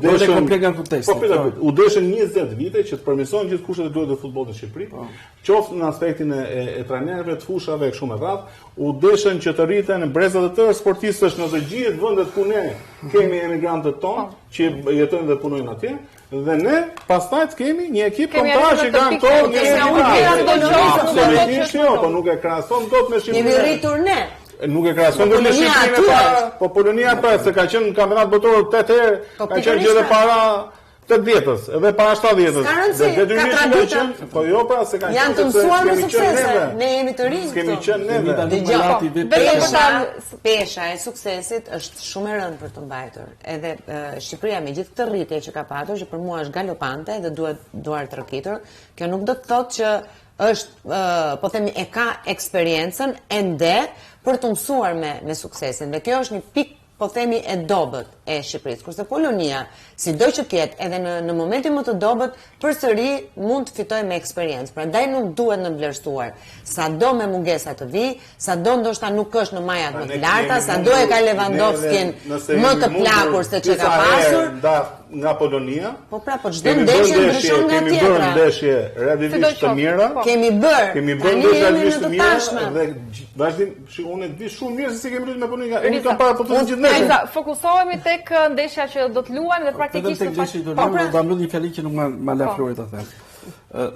dole komplet nga konteksti. U deshën 20 vite që të përmirësohen gjithë kushtet e duhet të futbollit në Shqipëri, qoftë në aspektin e trajnerëve, të fushave kështu me radhë, u deshën që të rriten brezat e tërë sportistësh në të gjithë vendet ku ne kemi emigrantët tonë që jetojnë dhe punojnë atje. Dhe ne pastaj kemi një ekip kombëtar që kanë po nuk e krahason dot me Shqipërinë. Jemi rritur ne. Nuk e krahason dot me Shqipërinë, po Polonia se ka qenë në kampionat botror 8 herë, ka qenë gjë edhe para 80-s, edhe para 70-s. Dhe detyrimisht do qenë, po jo pra se kanë qenë. Janë të mësuar me suksese. Ne jemi të rinj. Kemi qenë neve. Pesha e suksesit është shumë e rëndë për të mbajtur. Edhe Shqipëria me gjithë këtë rritje që ka patur, që për mua është galopante dhe duhet duar trokitur, kjo nuk do të thotë që është, po themi, e ka eksperiencën ende për të mësuar me suksesin. Dhe kjo është një pikë, po themi, e dobët e Shqipërisë. Kurse Polonia, sido që tjetë, edhe në momentin më të dobët, përsëri mund të fitojë me eksperiencë. Prandaj nuk duhet në vlerësuar. Sado me mungesa të vi, sado ndoshta nuk është në majat më të larta, sado e ka Lewandowskin më të plakur se që ka pasur. Nga Polonia. Po pra, po çdo ndeshje ndryshon nga tjetra. Kemi bërë ndeshje realisht të mira. Kemi bërë ndeshje realisht të mira dhe vazhdim, unë di shumë mirë se si kemi luajtur me Polonia. Unë kam parë po të gjithë ndeshjet. Fokusohemi tek ndeshja që do të luajmë dhe praktikisht do mbledh një fjali që nuk ma la Flori ta them.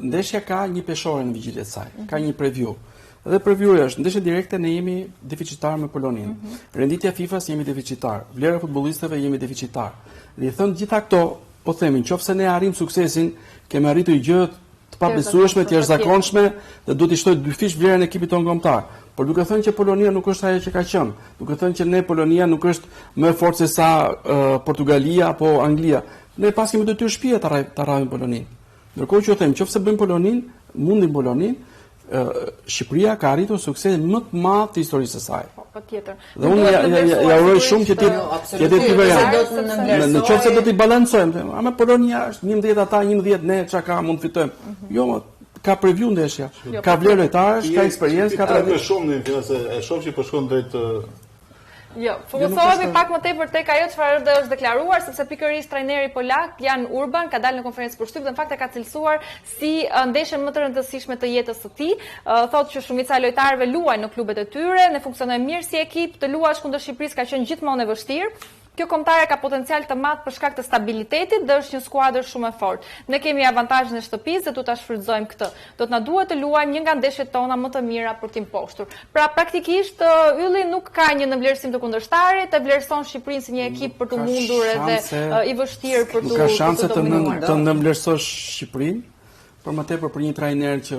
Ndeshja ka një peshore në vigjiljet e saj. Ka një preview. Dhe preview-ja është ndeshje direkte, ne jemi deficitar me Poloninë. Renditja FIFA-s jemi deficitar. Vlera e futbollistëve jemi deficitar. Dhe i thënë gjitha këto, po themin, qofse ne arrim suksesin, kemi arritur gjë të pabesueshme, të jashtëzakonshme dhe do të shtoj dyfish vlerën e ekipit tonë kombëtar. Por duke thënë që Polonia nuk është ajo që ka qenë, duke thënë që ne Polonia nuk është më e fortë se sa Portugalia apo Anglia, ne pas kemi detyrë shtëpia ta arrijmë Poloninë. Ndërkohë që them, qofse bëjmë Poloninë, mundim Poloninë, Shqipëria ka arritur suksesin më të madh të historisë së saj. Patjetër. Dhe unë ja uroj shumë që ti variant. Në qoftë se do t'i balancojmë, ama Polonia është 11 ata, 11 ne, çka ka mund fitojmë. Jo, ka preview ndeshja. Ka vlerë lojtarësh, ka eksperiencë, ka traditë. Shumë në influencë, e shoh që po shkon drejt Jo, fokusohemi pak më tepër tek ajo çfarë është deklaruar, sepse pikërisht trajneri polak Jan Urban ka dalë në konferencë për shtyp dhe në fakt e ka cilësuar si ndeshjen më të rëndësishme të jetës së tij. Thotë që shumica e lojtarëve luajnë në klubet e tyre, ne funksionojmë mirë si ekip, të luash kundër Shqipërisë ka qenë gjithmonë e vështirë. kjo kombëtare ka potencial të madh për shkak të stabilitetit dhe është një skuadër shumë e fortë. Ne kemi avantazhin e shtëpisë dhe do ta shfrytëzojmë këtë. Do të na duhet të luajmë një nga ndeshjet tona më të mira për të imposhtur. Pra praktikisht Ylli nuk ka një nënvlerësim të kundërshtarit, e vlerëson Shqipërinë si një ekip për të mundur edhe i vështirë për të ka shanse të nënvlerësosh Shqipërinë, por më tepër për një trajner që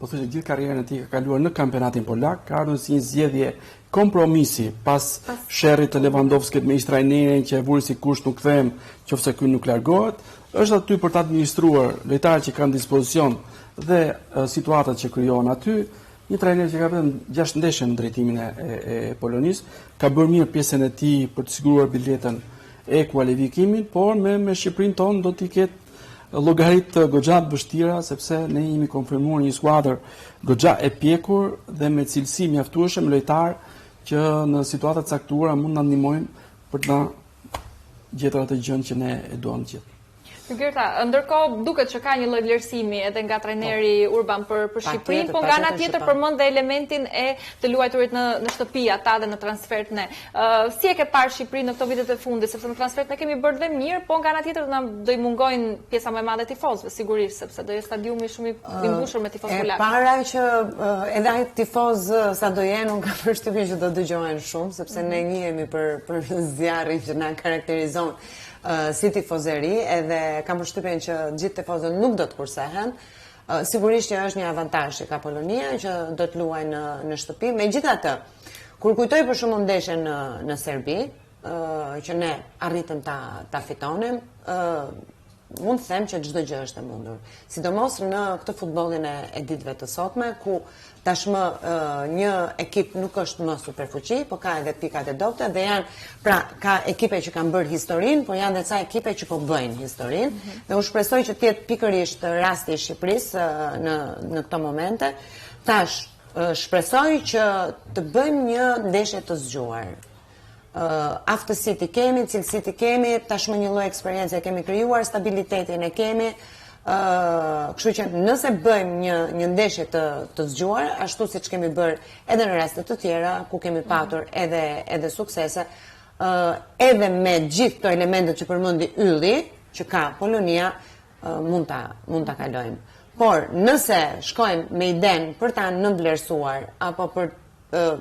po thoshte gjithë karrierën e tij ka kaluar në kampionatin polak, ka ardhur si një zgjedhje kompromisi pas sherrit të Lewandowskit me ish trajnerin që e vuri si kusht nuk them, qofse ky nuk largohet, është aty për të administruar lojtarët që kanë dispozicion dhe situatat që krijohen aty. Një trajner që ka vetëm 6 ndeshje në drejtimin e Polonisë, ka bërë mirë pjesën e tij për të siguruar biletën e kualifikimit, por me Shqipërinë tonë do t'i ketë llogaritë goxha të vështira, sepse ne jemi konfirmuar një skuadër goxha e pjekur dhe me cilësi mjaftueshme lojtar që në situata të caktuara mund na ndihmojnë për të na gjetur atë gjën që ne e duam gjithë. Gerta, ndërkohë duket që ka një lloj vlerësimi edhe nga trajneri Urban për Shqipërinë, po nga ana tjetër përmend dhe elementin e të luajturit në shtëpi ata dhe në transfert ne. Si e ke parë Shqipërinë në këto vitet e fundit, sepse në transfert ne kemi bërë dhe mirë, po nga ana tjetër do i mungojnë pjesa më e madhe tifozëve, sigurisht, sepse do jetë stadiumi shumë i mbushur me tifozë polak. Para që edhe ai tifoz sa do jenë, unë kam përshtypjen që do dëgjohen shumë, sepse ne njihemi për zjarrin që na karakterizon si tifozeri, edhe kam përshtypjen që gjithë tifozët nuk do të kursehen. Sigurisht që është një avantazh që ka Polonia që do të luajë në shtëpi. Megjithatë, kur kujtoj për shembull ndeshjen në Serbi, që ne arritëm ta fitonim, mund të them që çdo gjë është e mundur. Sidomos në këtë futbollin e ditëve të sotme, ku tashmë një ekip nuk është më superfuqi, po ka edhe pikat e dobta dhe ka ekipe që kanë bërë historinë, por janë edhe ca ekipe që po bëjnë historinë. Dhe unë shpresoj që të jetë pikërisht rasti i Shqipërisë në këto momente. Tash shpresoj që të bëjmë një ndeshje të zgjuar. Aftësitë kemi, cilësitë kemi, tashmë një lloj eksperiencë e kemi krijuar, stabilitetin e kemi. Kështu që nëse bëjmë një ndeshje të zgjuar, ashtu siç kemi bërë edhe në raste të tjera ku kemi patur edhe suksese, edhe me gjithë këto elementet që përmendi Ylli, që ka Polonia, mund ta kalojmë. Por nëse shkojmë me idenë për ta nënvlerësuar apo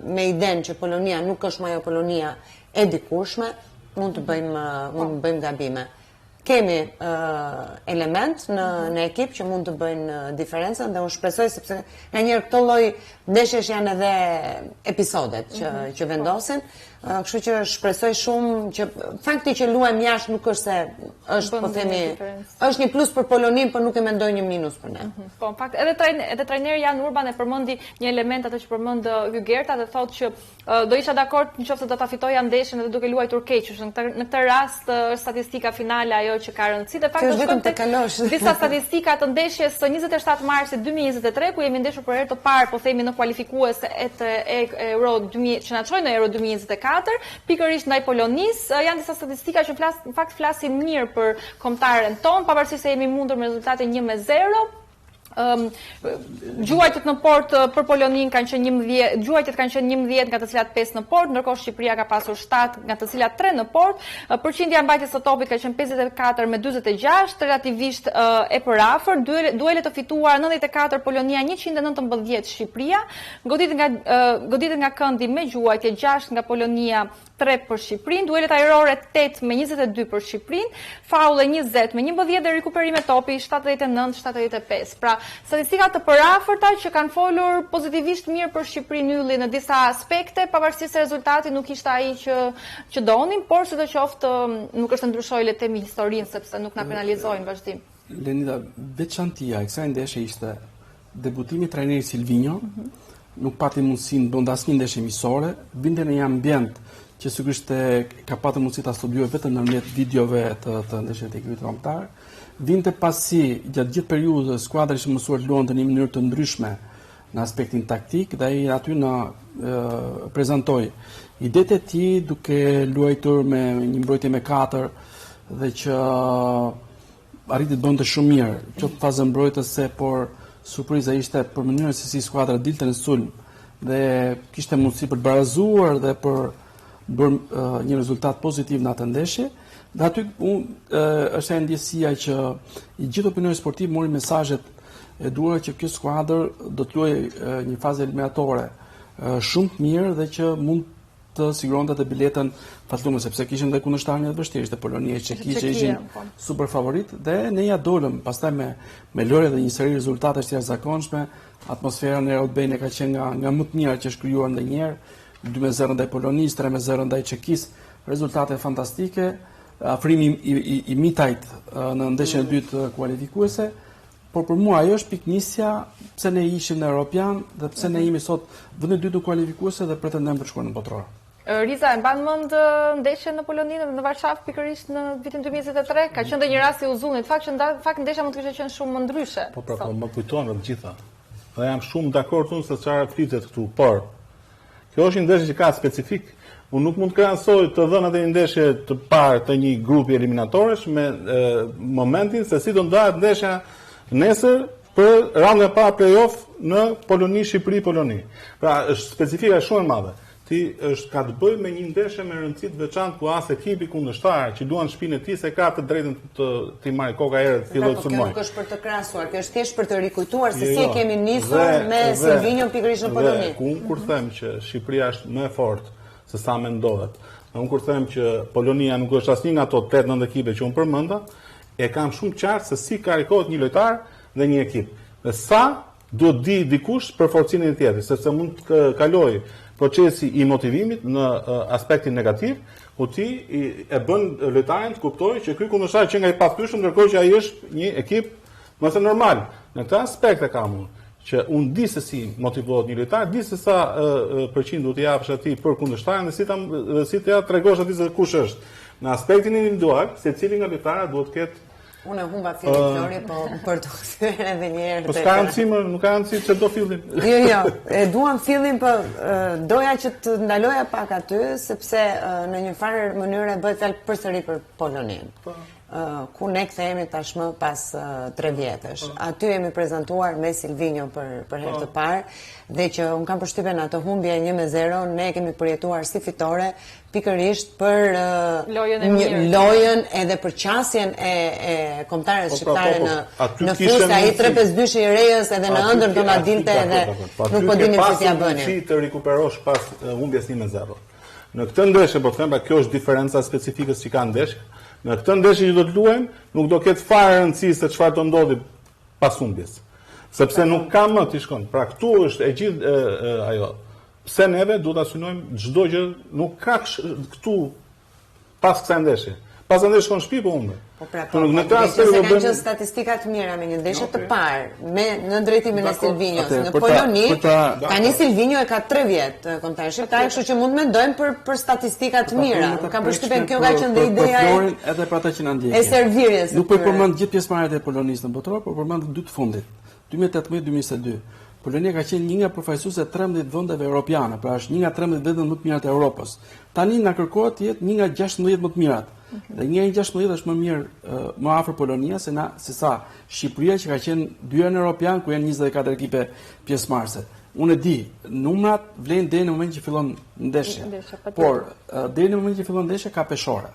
me idenë që Polonia nuk është më ajo Polonia e dikurshme, mund të bëjmë gabime. Kemi element në ekip që mund të bëjnë diferencën dhe unë shpresoj sepse nganjëherë këto lloj ndeshjesh janë edhe episodet që vendosin. Kështu që shpresoj shumë që fakti që luajmë jashtë nuk është se është, po themi, është një plus për Poloninë, por nuk e mendoj një minus për ne. Po, në fakt, edhe trajneri Jan Urban e përmendi një element atë që përmend Ky Gerta dhe thotë që do isha dakord nëse do ta fitoja ndeshjen edhe duke luajtur keq. Në këtë rast statistika finale ajo që ka rëndësi. Dhe fakti është disa statistika të ndeshjes së 27 marsit 2023 ku jemi ndeshur për herë të parë, po themi në kualifikues e Euro 2000 që na çoi në Euro 2024. Pikërisht ndaj Polonisë, janë disa statistika që në fakt flasin mirë për kombëtaren ton, pavarësisht se jemi mundur me rezultatin 1-0. Gjuajtjet në port për Poloninë kanë qenë 11, gjuajtjet kanë qenë 11 nga të cilat 5 në port, ndërkohë Shqipëria ka pasur 7 nga të cilat 3 në port. Përqindja mbajtjes së topit ka qenë 54 me 46, relativisht e përafër. Duelet të fituar 94 Polonia, 119 Shqipëria. Goditet nga këndi me gjuajtje 6 nga Polonia, 3 për Shqipërinë, duelet ajrore 8 me 22 për Shqipërinë, faulle 20 me 11 dhe rikuperime topi 79-75. Pra, statistikat të përafërta që kanë folur pozitivisht mirë për Shqipërinë Ylli në disa aspekte, pavarësisht se rezultati nuk ishte ai që donim, por sidoqoftë nuk është ndryshoi le të themi historinë sepse nuk na penalizojnë vazhdim. Lenida, veçantia e kësaj ndeshje ishte debutimi i trajnerit Silvinho, nuk pati mundësinë të bënte asnjë ndeshje miqësore, vinte në një ambient që sigurisht ka patur mundësi ta studiojë vetëm nëpërmjet videove të ndeshjeve të ekipit kombëtar. Vinte pasi gjatë gjithë periudhës skuadra ishte mësuar të luante në një mënyrë të ndryshme në aspektin taktik dhe ai aty na prezantoi idetë e tij duke luajtur me një mbrojtje me 4 dhe që arriti të bënte shumë mirë, qoftë fazën mbrojtëse, por surpriza ishte për mënyrën se si skuadra dilte në sulm dhe kishte mundësi për të barazuar dhe për bërë një rezultat pozitiv në atë ndeshje. Dhe aty është e ndjesia që i gjithë opinionit sportiv mori mesazhet e duhura që kjo skuadër do të luajë një fazë eliminatore shumë të mirë dhe që mund të siguronte të biletën fatlume, sepse kishin dhe kundërshtarë të vështirë, ishte Polonia, Çekia që ishin super favorit dhe ne ja dolëm pastaj me lojë dhe një seri rezultatesh të jashtëzakonshme. Atmosfera në Eurobane ka qenë nga më të mirat që është krijuar ndonjëherë. 2-0 ndaj Polonisë, 3-0 ndaj Çekisë, rezultate fantastike. Afrimi i mitajt në ndeshjen e dytë kualifikuese. Por për mua ajo është piknisja pse ne ishim në Europian dhe pse ne jemi sot vendi i dytë në kualifikuese dhe pretendojmë për shkuarën botërore. Riza, e mban mend ndeshjen në Poloni në Varshavë pikërisht në vitin 2023? Ka qenë një rast i uzullit, fakt ndeshja mund të kishte qenë shumë më ndryshe. Po më kujton të gjitha. Dhe jam shumë dakord unë se çfarë flitet këtu, por kjo është një ndeshje që ka specifik. Unë nuk mund të krahasoj të dhënat e një ndeshje të parë të një grupi eliminatorësh me momentin se si do ndahet ndeshja nesër për raundën e parë play-off në Poloni, Shqipëri, Poloni. Pra është specifika shumë e madhe. Ka të bëjë me një ndeshje me rëndësi të veçantë ku as ekipi kundërshtar që luan në shtëpinë e tij se ka të drejtën të marrë koka herë të fillojë të sulmojë. Kjo nuk është për të krahasuar, kjo është thjesht për të rikujtuar se si e kemi nisur me Silvinjo pikërisht në Poloni. Unë kur them që Shqipëria është më e fortë se sa mendohet, unë kur them që Polonia nuk është asnjë nga ato 8-9 ekipe që unë përmenda, e kam shumë qartë se si karikohet një lojtar dhe një ekip. Dhe sa duhet di dikush për forcinë e tjetrit, sepse mund të kalojë procesi i motivimit në aspektin negativ, ku ti e bën lojtarin të kuptojë që ky kundërshtar që nga i patyshëm, ndërkohë që ai është një ekip më së normal. Në këtë aspekt e kam unë, që unë di se si motivohet një lojtar, di se sa përqind duhet t'i japësh atij për kundërshtarin dhe si t'ia tregosh atij se kush është. Në aspektin individual, secili nga lojtarët duhet të ketë. Unë humba fillin Flori, po për të kthyer edhe një herë. Po s'ka rëndësi, nuk ka rëndësi që do fillin. Jo, e duam fillin, po doja që të ndaloja pak aty, sepse në një farë mënyrë bëhet fjalë përsëri për Poloninë. Ku ne kthehemi tashmë pas 3 vjetësh. Aty jemi prezantuar me Silvinjo për herë të parë dhe që unë kam përshtypjen atë humbje 1-0, ne kemi përjetuar si fitore pikërisht për lojën edhe për qasjen e kombëtares shqiptare në fustë, ai 3-5-2 i Rejës edhe në ëndër do na dilte edhe nuk po dinim se t'ia bënin. Si të rikuperosh pas humbjes 1-0. Në këtë ndeshje po them, kjo është diferenca specifike që ka ndeshja. Në këtë ndeshje që do të luajmë, nuk do ketë fare rëndësi se çfarë do ndodhi pas humbjes. Sepse nuk ka më të shkon. Pra këtu është e gjithë ajo. Pse neve duhet ta synojmë çdo gjë, nuk ka këtu pas kësaj ndeshje. Pas ndeshjes shkon në shtëpi po humbë. Po pra, në këtë aspekt do bëjmë statistika të mira me një ndeshje të parë, në drejtimin e Silvinjos. Në Poloni, tani Silvinjo e ka 3 vjet kombëtar shqiptar, kështu që mund mendojmë për statistika të mira. Kam përshtypjen kjo ka qenë ideja edhe për ata që na ndjekin. E servirjes. Nuk po përmend gjithë pjesëmarrjet e Polonisë në botëror, por përmend 2 të fundit. 2018-2022. Polonia ka qenë një nga përfaqësuesit 13 vendeve europiane, pra është një nga 13 vendet më të mira të Europës. Tani na kërkohet të jetë një nga 16 më të mirat. Dhe një nga 16 është më mirë, më afër Polonia se sa Shqipëria që ka qenë 2 herë në Europian ku janë 24 ekipe pjesëmarrëse. Unë e di, numrat vlen deri në momentin që fillon ndeshja. Por deri në momentin që fillon ndeshja ka peshore.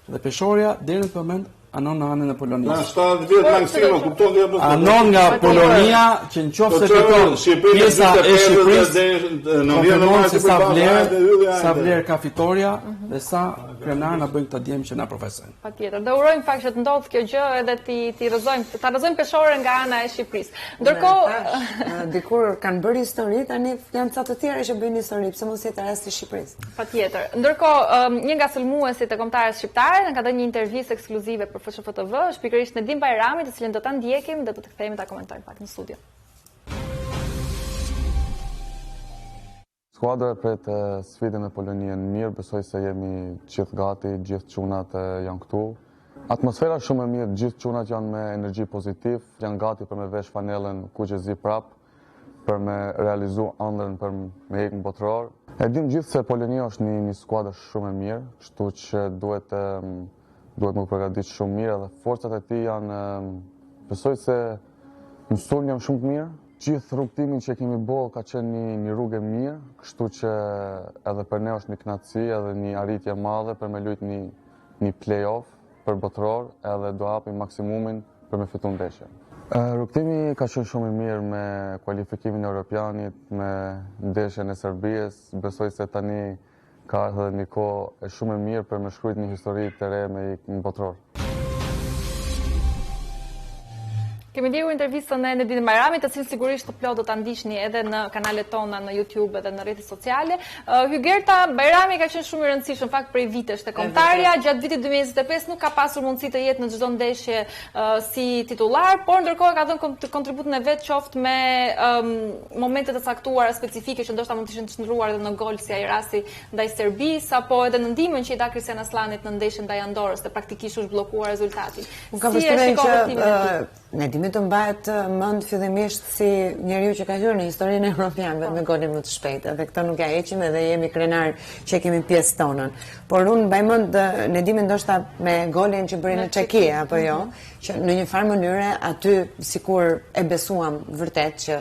Dhe peshorja deri në këtë moment anon në anën e Polonisë. Na 70 vjet maksimum, kupton dhe anon nga Polonia që nëse fiton pjesa e Shqipërisë në vjen se sa vlerë ka fitoria dhe sa krenar na bëjnë këtë djem që na profesojnë. Patjetër. Do urojmë fakt që të ndodhë kjo gjë edhe ti rrëzojmë peshore nga ana e Shqipërisë. Ndërkohë dikur kanë bërë histori, tani janë ca të tjerë që bëjnë histori, pse mos jetë rasti i Shqipërisë. Patjetër. Ndërkohë një nga sulmuesit e kombëtarës shqiptare na ka dhënë një intervistë ekskluzive për FSHFTV, është pikërisht Nedim Bajrami, të cilën do ta ndjekim dhe do të kthehemi ta komentojmë pak në studio. Skuadra pret sfidën e Polonisë mirë, besoj se jemi gjithë gati, gjithë çunat janë këtu. Atmosfera shumë e mirë, gjithë çunat janë me energji pozitiv, janë gati për me vesh fanellën Kuqezi prap, për me realizu ëndrrën për me ikën botëror. E dim gjithë se Polonia është një skuadër shumë e mirë, kështu që duhet më përgatitur shumë mirë dhe forcat e tij janë, besoj se në sulm janë shumë të mirë. Gjithë rrugtimin që kemi bërë ka qenë një rrugë e mirë, kështu që edhe për ne është një kënaqësi edhe një arritje madhe për me luajtur një play-off për botror, edhe do hapim maksimumin për me fitu ndeshjen. Rrugtimi ka qenë shumë i mirë me kualifikimin e Europianit, me ndeshjen e Serbisë. Besoj se tani ka edhe një kohë shumë e mirë për me shkruajtur një histori të re me një botror. Kemi ndjekur intervistën e Nedimit Bajramit, të cilën sigurisht të plot do ta ndiqni edhe në kanalet tona në YouTube edhe në rrjetet sociale. Hygerta Bajrami ka qenë shumë i rëndësishëm fakt prej vitesh te kombëtarja, gjatë vitit 2025 nuk ka pasur mundësi të jetë në çdo ndeshje si titullar, por ndërkohë ka dhënë kontributin e vet qoftë me momente të caktuara specifike që ndoshta mund të ishin të shndruar edhe në gol si ai rasti ndaj Serbisë apo edhe në ndihmën që i dha Kristian Aslanit në ndeshjen ndaj Andorrës, te praktikisht u zhbllokuar rezultati. Nedimi të mbahet mend fillimisht si njeriu që ka hyrë në historinë europiane me golin më të shpejtë, edhe këtë nuk ja heqim edhe jemi krenar që kemi pjesë tonën. Por unë mbaj mend Nedimin ndoshta me golin që bëri në Çeki apo jo, që në një farë mënyre aty sikur e besuam vërtet që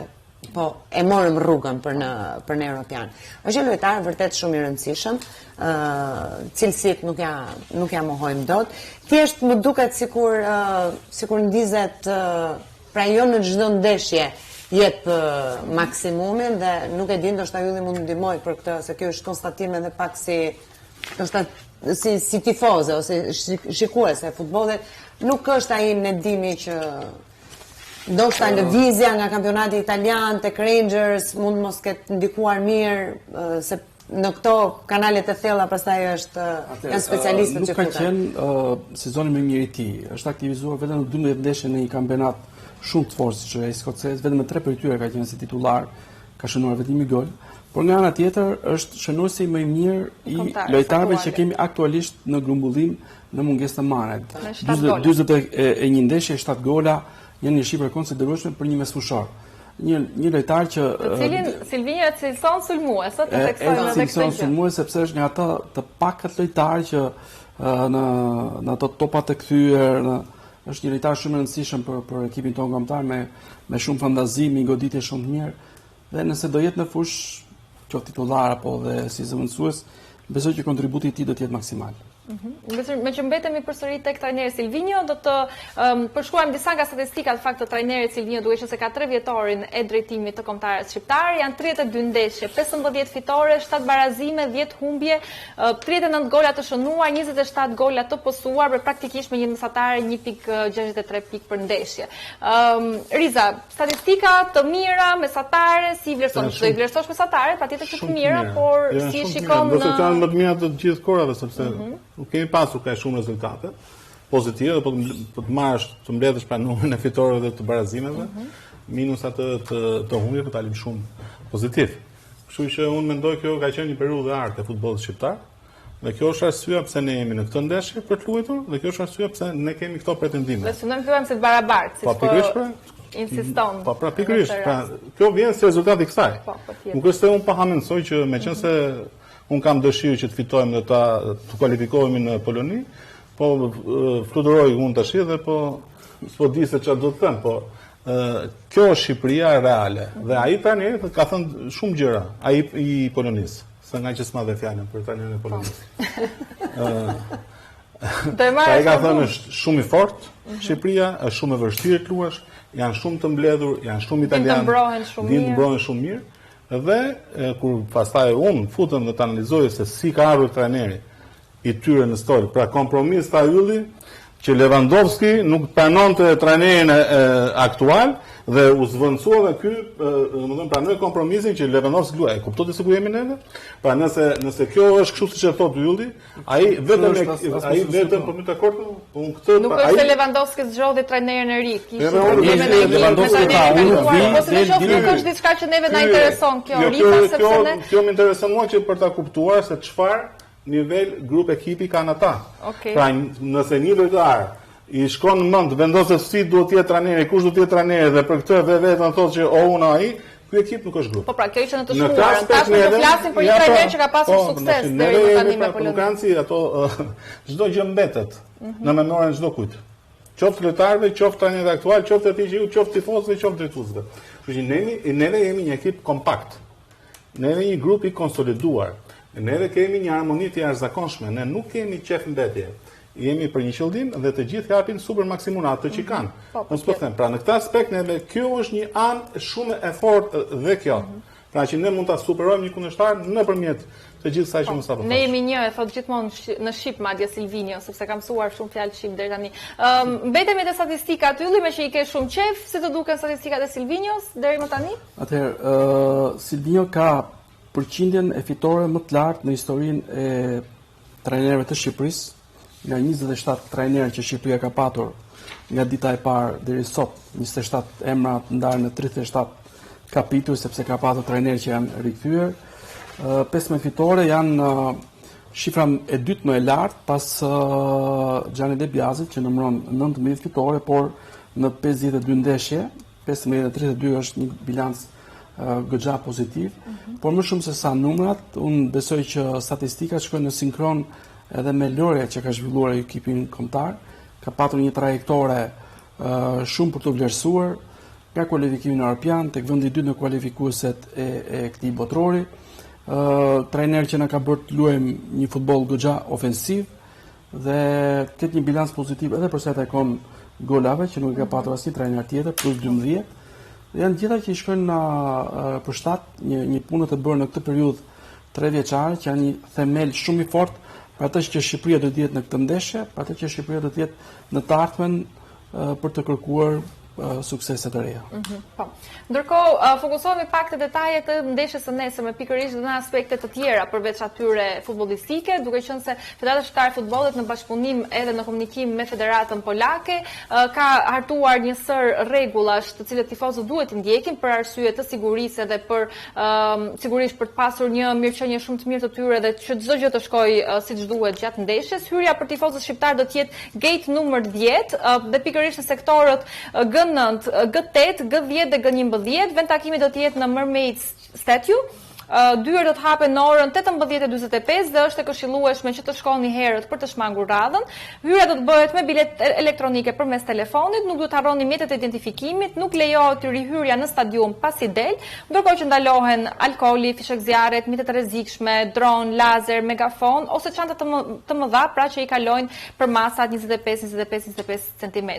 po e morëm rrugën për në Europian. Është një lojtar vërtet shumë i rëndësishëm, cilësitë nuk ja mohojmë dot. Thjesht më duket sikur ndizet pra jo në çdo ndeshje jep maksimumin dhe nuk e di ndoshta Ylli mund të ndihmoj për këtë, se kjo është konstatim edhe pak si tifoze ose shikuese e futbollit, nuk është ai Nedimi që ndoshta lëvizja nga kampionati italian tek Rangers mund mos ketë ndikuar mirë, se në këto kanalet e thella pastaj janë specialistët që futen. Nuk ka qenë sezoni më i mirë i tij. Është aktivizuar vetëm në 12 ndeshje në një kampionat shumë të fortë që është skocez, vetëm me 3 prej tyre ka qenë si titullar, ka shënuar vetëm një gol. Por nga ana tjetër është shënuesi më i mirë i lojtarëve që kemi aktualisht në grumbullim në mungesë të marrë. 41 ndeshje, 7 gola, janë një shifër konsiderueshme për një mesfushor. Një lojtar që cilin Silvinjo e cilëson sulmues, të tekstojmë edhe këtë gjë. Sulmues sepse është një ata të pakët lojtar që në ato topat e kthyer, është një lojtar shumë i rëndësishëm për ekipin tonë kombëtar me shumë fantazi, me goditje shumë të mirë. Dhe nëse do jetë në fush, qoftë titullar apo dhe si zëvendësues, besoj që kontributi i tij do të jetë maksimal. Me që mbetemi përsëri tek trajneri Silvinjo, do të përshkruajmë disa nga statistikat fakt të trajnerit Silvinjo, duke qenë se ka 3 vjetorin e drejtimit të kombëtarëve shqiptar, janë 32 ndeshje, 15 fitore, 7 barazime, 10 humbje, 39 gola të shënuar, 27 gola të posuar, për praktikisht me një mesatare 1.63 pikë për ndeshje. Riza, statistika të mira, mesatare, si i vlerëson? Do i vlerësosh mesatare, patjetër që të mira, por si shikon do të janë më të mira të gjithë kohërave, sepse nuk kemi pasur ka shumë rezultate pozitive, po të marrësh të mbledhësh pra numrin e fitoreve dhe të barazimeve, minus atë të humbjeve, po dalim shumë pozitiv. Kështu që unë mendoj kjo ka qenë një periudhë e artë e futbollit shqiptar, dhe kjo është arsyeja pse ne jemi në këtë ndeshje për të luajtur, dhe kjo është arsyeja pse ne kemi këto pretendime. Ne synojmë fillojmë se të barabartë, siç po insiston. Po pra pikërisht, pra kjo vjen si rezultat i kësaj. Nuk është se unë pa hamendoj që meqense unë kam dëshirë që të fitojmë dhe të kualifikohemi në Poloni, po fluturoj unë tash dhe po di se çfarë do të them, po kjo është Shqipëria reale dhe ai tani ka thënë shumë gjëra, ai i Polonisë, se nga që s'ma dhe fjalën për tanin e Polonisë. Ai ka thënë është shumë i fortë, Shqipëria është shumë e vështirë të luash, janë shumë të mbledhur, janë shumë italianë, dinë të mbrohen shumë mirë. Dhe kur pastaj unë futem dhe të analizoj se si ka ardhur trajneri i tyre në stol, pra kompromis ta Ylli që Lewandowski nuk pranonte trajnerin aktual dhe u zvendësua dhe ky, domethënë pranoi kompromisin që Lewandowski luaj. Kuptohet se ku jemi neve? Pra nëse kjo është kështu siç e thotë Ylli, ai vetëm po më dakord, unë këtë nuk është se Lewandowski zgjodhi trajnerin e ri. Lewandowski ka nuk është diçka që neve na intereson kjo Rita, sepse ne kjo më intereson mua që për ta kuptuar se çfarë nivel grup ekipi kanë ata. Pra nëse një lojtar i shkon në mend vendosë si duhet të jetë trajneri, kush duhet të jetë trajneri dhe për këtë vetëm thotë që unë ai, ky ekip nuk është grup. Po pra, kjo ishte në të shkuarën. Tash ne do flasim për një trajner që ka pasur sukses deri në tani me Polonin. Konkurrenci ato çdo gjë mbetet në memorien çdo kujt. Qoftë lojtarëve, qoftë trajnerët aktual, qoftë atij që qoftë tifozëve, qoftë drejtuesve. Kështu që ne jemi një ekip kompakt. Ne edhe një grup I konsoliduar. Ne edhe kemi një harmoni të jashtëzakonshme. Ne nuk kemi qef mbetje. Jemi për një qëllim dhe të gjithë japin super maksimum atë që kanë. Mos po them. Pra në këtë aspekt neve kjo është një anë shumë e fortë dhe kjo. Pra që ne mund ta superojmë një kundërshtar nëpërmjet të gjithë saj që mos apo. Ne jemi një, e thot gjithmonë në shqip madje Silvinio, sepse kam mësuar shumë fjalë shqip deri tani. Mbetemi te statistikat ylli me që I ke shumë qef, si të duken statistikat e Silvinios deri më tani? Atëherë, Silvinio ka përqindjen e fitore më të lartë në historinë e trajnerëve të Shqipërisë, nga 27 trajnerë që Shqipëria ka patur nga dita e parë deri sot, 27 emra të ndarë në 37 kapitull, sepse ka patur trajnerë që janë rikthyer. 15 fitore janë shifra e dytë më e lartë pas Gjani Debiazit që numëron 19 fitore, por në 52 ndeshje, 15-32 është një bilanc goxha pozitiv, por më shumë se sa numrat, unë besoj që statistikat shkojnë në sinkron edhe me Lore që ka zhvilluar ekipin kombëtar, ka patur një trajektore shumë për të vlerësuar, nga kualifikimin europian tek vendi I dytë në kualifikueset e këtij botrori, trajner që na ka bërë të luajmë një futboll goxha ofensiv dhe ketë një bilans pozitiv edhe për sa i takon golave që nuk e ka patur asnjë trajner tjetër, plus 12. Janë gjitha që I shkojnë në përshtat një punë të bërë në këtë periudhë 3 vjeçare që janë një themel shumë I fortë për atë që Shqipëria do të jetë në këtë ndeshje, për atë që Shqipëria do të jetë në të ardhmen për të kërkuar suksese të reja. Po. Ndërkohë, fokusohemi pak te detajet të ndeshjes së nesërme, pikërisht në aspekte të tjera përveç atyre futbollistike, duke qenë se Federata Shqiptare e Futbollit në bashkëpunim edhe në komunikim me Federatën Polake ka hartuar një sër rregullash të cilët tifozët duhet I ndjekin për arsye të sigurisë edhe për sigurisht për të pasur një mirëqenie shumë të mirë të tyre dhe që çdo gjë të shkojë siç duhet gjatë ndeshjes. Hyrja për tifozët shqiptar do të jetë gate numër 10 dhe pikërisht në sektorët G9, G8, G10 dhe G11, vend takimi do të jetë në Mermaids Statue. Dyert do të hapen në orën 18:45 dhe është e këshillueshme që të shkoni herët për të shmangur radhën. Hyrja do të bëhet me biletë elektronike përmes telefonit, nuk duhet të harroni mjetet e identifikimit, nuk lejohet rihyrja në stadium pasi del, ndërkohë që ndalohen alkooli, fishek zjarret, mjetet e rrezikshme, dron, lazer, megafon ose çanta të mëdha, pra që I kalojnë për masat 25 cm.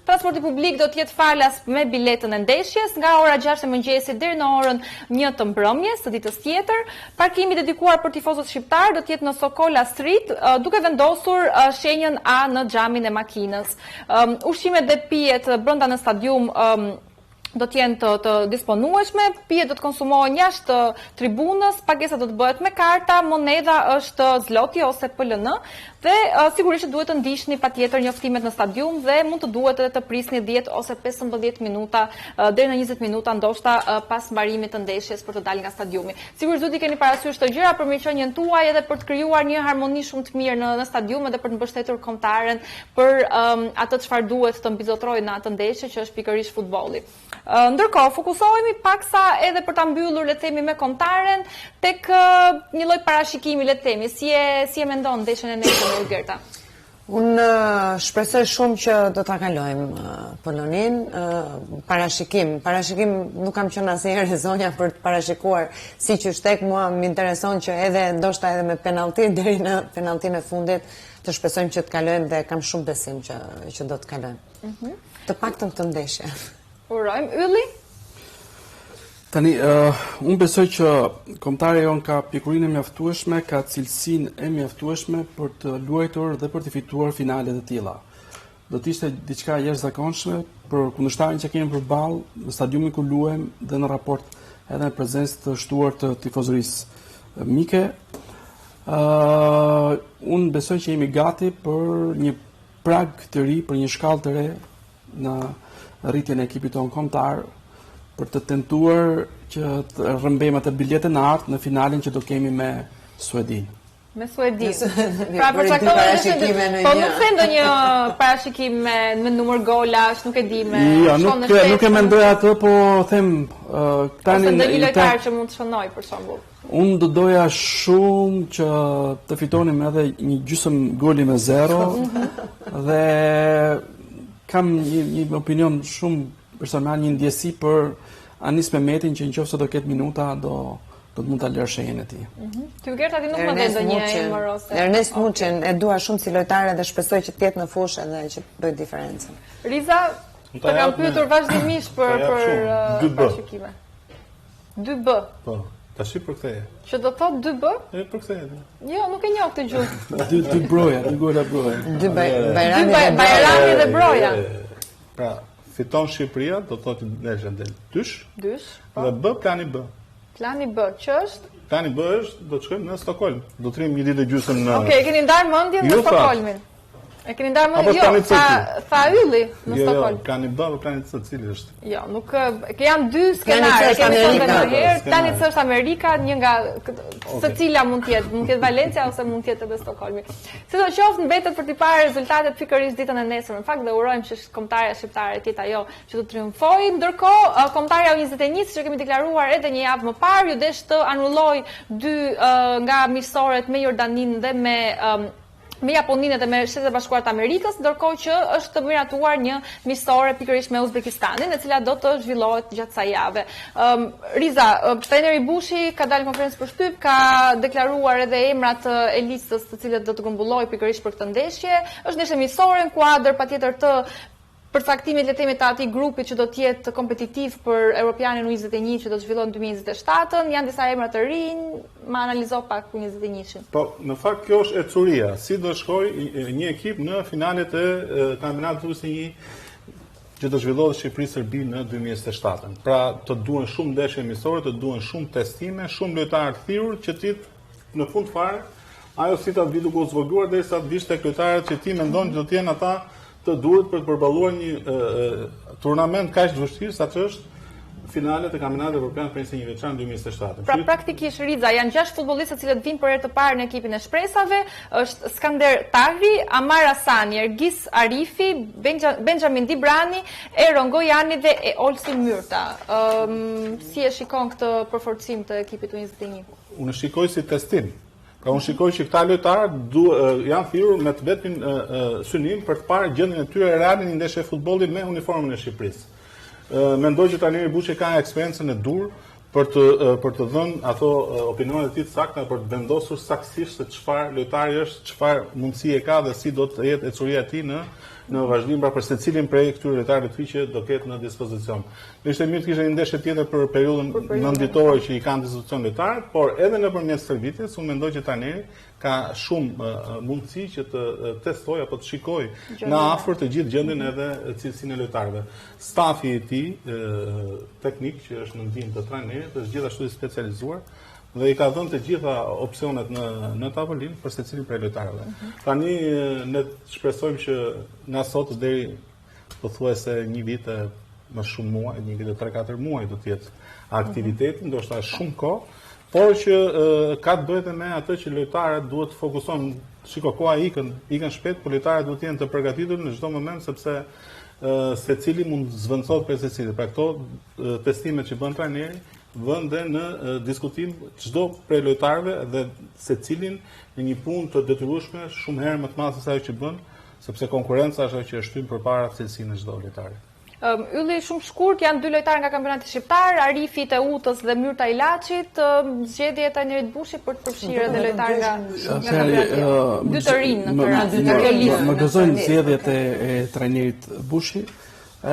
Transporti publik do të jetë falas me biletën e ndeshjes nga ora 6 e mëngjesit deri në orën 1 të mbrëmjes së ditës tjetër. Parkimi dedikuar për tifozët shqiptar do të jetë në Sokola Street, duke vendosur shenjën A në xhamin e makinës. Ushqimet dhe pijet brenda në stadium do të jenë të disponueshme, pijet do të konsumohen jashtë tribunës, pagesa do të bëhet me karta, monedha është zloti ose PLN dhe sigurisht duhet të ndiqni patjetër njoftimet në stadium dhe mund të duhet edhe të prisni 10 ose 15 minuta deri në 20 minuta ndoshta pas mbarimit të ndeshjes për të dalë nga stadiumi. Sigurisht duhet I keni parasysh të gjëra për mirëqenien tuaj edhe për të krijuar një harmoni shumë të mirë në stadium edhe për të mbështetur kombëtaren për atë çfarë duhet të mbizotrojë në atë ndeshje që është pikërisht futbolli. Ndërkohë, fokusohemi paksa edhe për ta mbyllur le të themi me kombëtaren tek një lloj parashikimi le të themi. Si e mendon ndeshjen e nesërme Gerta? Unë shpresoj shumë që do ta kalojmë Polonin. Parashikim nuk kam qenë asnjëherë zonja për të parashikuar si që shtek, mua më intereson që edhe ndoshta edhe me penallti deri në penalltin e fundit të shpresojmë që të kalojmë dhe kam shumë besim që do të kalojmë. Të paktën këtë ndeshje. Urojmë. Ylli? Tani, unë besoj që kombëtari jon ka pikurinë e mjaftueshme, ka cilësinë e mjaftueshme për të luajtur dhe për të fituar finale të tilla. Do të ishte diçka jashtëzakonshme për kundërshtarin që kemi përballë në stadiumin ku luajmë dhe në raport edhe në prezencë të shtuar të tifozërisë mike. Unë besoj që jemi gati për një prag të ri, për një shkallë të re në rritjen e ekipit tonë kombëtar, për të tentuar që të rrëmbejmë atë biletë në art në finalen që do kemi me Suedin. Me Suedin. Pra përcaktohet po nuk them ndonjë parashikim me numër golash, nuk e di me nuk e mendoj atë, po them tani ose ndonjë lojtar që mund të shënoj për shembull. Unë do doja shumë që të fitonim edhe një gjysmë goli me 0 dhe kam një opinion shumë personal, një ndjesi për Anis Mehmetin që nëse do ketë minuta do do të mund ta lërë shenjën e tij. Ty Gerta ti nuk më dhe ndonjë emër ose. Ernest Muçin e dua shumë si lojtare dhe shpresoj që të jetë në fushë edhe që bëj diferencën. Riza, të kam pyetur vazhdimisht për parashikime. 2B. Po, tash për ktheje. Që do thot 2B? Për ktheje. Jo, nuk e njoh këtë gjuhë. Dy broja, dy gola broja. Bajrami dhe broja. Pra, fiton Shqipëria, do thotë ndeshja del 2. Dhe B plani B. Plani B, që është? Plani B është, do të shkojmë në Stockholm. Do të rrim një ditë gjysmë në... Okej, keni ndarë mendjen në Stockholmin. E keni ndarë mendjen, jo, tha Ylli në Stockholm. Jo, plani B dhe plani C, cili është? Jo, nuk, janë dy skenare, kemi thënë më herë, plani C është Amerika, një nga secila mund të jetë Valencia ose mund të jetë edhe Stockholmi. Sidoqoftë mbetet për të parë rezultatet pikërisht ditën e nesërme. Në fakt dhe urojmë që kombëtarja shqiptare të jetë ajo që të triumfojë. Ndërkohë, kombëtarja U21, siç e kemi deklaruar edhe një javë më parë, ju desh të anulloj 2 nga miqësoret me Jordaninë dhe me Japoninë dhe me Shtetet e Bashkuara të Amerikës, ndërkohë që është të miratuar një miqësore pikërisht me Uzbekistanin, e cila do të zhvillohet gjatë kësaj jave. Riza, trajneri Bushi ka dalë në konferencë për shtyp, ka deklaruar edhe emrat e listës të cilët do të grumbullojë pikërisht për këtë ndeshje. Është ndeshje miqësore në kuadër patjetër të përcaktimit le të themi të atij grupit që do të jetë kompetitiv për Europianin U21 që do të zhvillohet në 2027, janë disa emra të rinj, ma analizo pak për 21-shin. Po, në fakt kjo është ecuria, si do shkojë një ekip në finalet e kampionatit U21 që do zhvillohet Shqipëri-Serbi në 2027. Pra, të duhen shumë ndeshje miqësore, të duhen shumë testime, shumë lojtarë të thirrur që ti në fund fare ajo si ta vi duke u zvogluar derisa të vish tek lojtarët që ti mendon që do të jenë ata të duhet për të përballuar një turnament kaq të vështirë sa që është finalet e kampionatit evropian për 21 vjeçar 2027. Pra praktikisht Riza janë 6 futbollistë të cilët vinë për herë të parë në ekipin e shpresave, është Skander Tahri, Amar Hasani, Ergis Arifi, Benjamin Dibrani, Eron Gojani dhe Olsi Myrta. Si e shikon këtë përforcim të ekipit U21? Unë shikoj si testim. Pra unë shikoj që këta lojtarë janë thirrur me të vetmin synim për të parë gjendjen e tyre reale në ndeshje futbolli me uniformën e Shqipërisë. Mendoj që trajneri Buçi ka eksperiencën e dur për të dhënë ato opinionet e tij të sakta, për të vendosur saktësisht se çfarë lojtari është, çfarë mundësi e ka dhe si do të jetë ecuria e tij në vazhdim pra për secilin prej këtyre lojtarëve të tij që do ketë në dispozicion. Ishte mirë të kishte një ndeshje tjetër për periudhën nënditore që i kanë dispozicion lojtarët, por edhe nëpërmjet stërvitjes unë mendoj që trajneri ka shumë mundësi që të testojë apo të shikojë nga afër të gjithë gjendjen edhe cilësinë e lojtarëve. Stafi i tij teknik që është në ndihmë të trajnerit është gjithashtu i specializuar dhe i ka dhënë të gjitha opsionet në tavolinë për secilin prej lojtarëve. Tani ne shpresojmë që nga sot deri pothuajse një vit e më shumë muaj, një vit e 3-4 muaj do të jetë aktiviteti, ndoshta shumë kohë, por që ka të bëjë me atë që lojtarët duhet të fokusohen. Shiko, koha ikën shpejt, por lojtarët duhet të jenë të përgatitur në çdo moment sepse secili mund zvendësohet për secili. Pra këto testimet që bën trajneri vënde në diskutim çdo prej lojtarëve dhe secilin në një punë të detyrueshme shumë herë më të madhe se ajo që bën, sepse konkurenca është ajo që e shtyn përpara cilësinë e çdo lojtari. Ylli, shumë shkurt, janë 2 lojtarë nga kampionati shqiptar, Arifi të Utës dhe Myrta Ilaçit, zgjedhja e trajnerit Bushi për të përfshirë edhe lojtarë nga kampionati. 2 të rinj në kjo listë. Më gëzojnë zgjedhjet e trajnerit Bushi,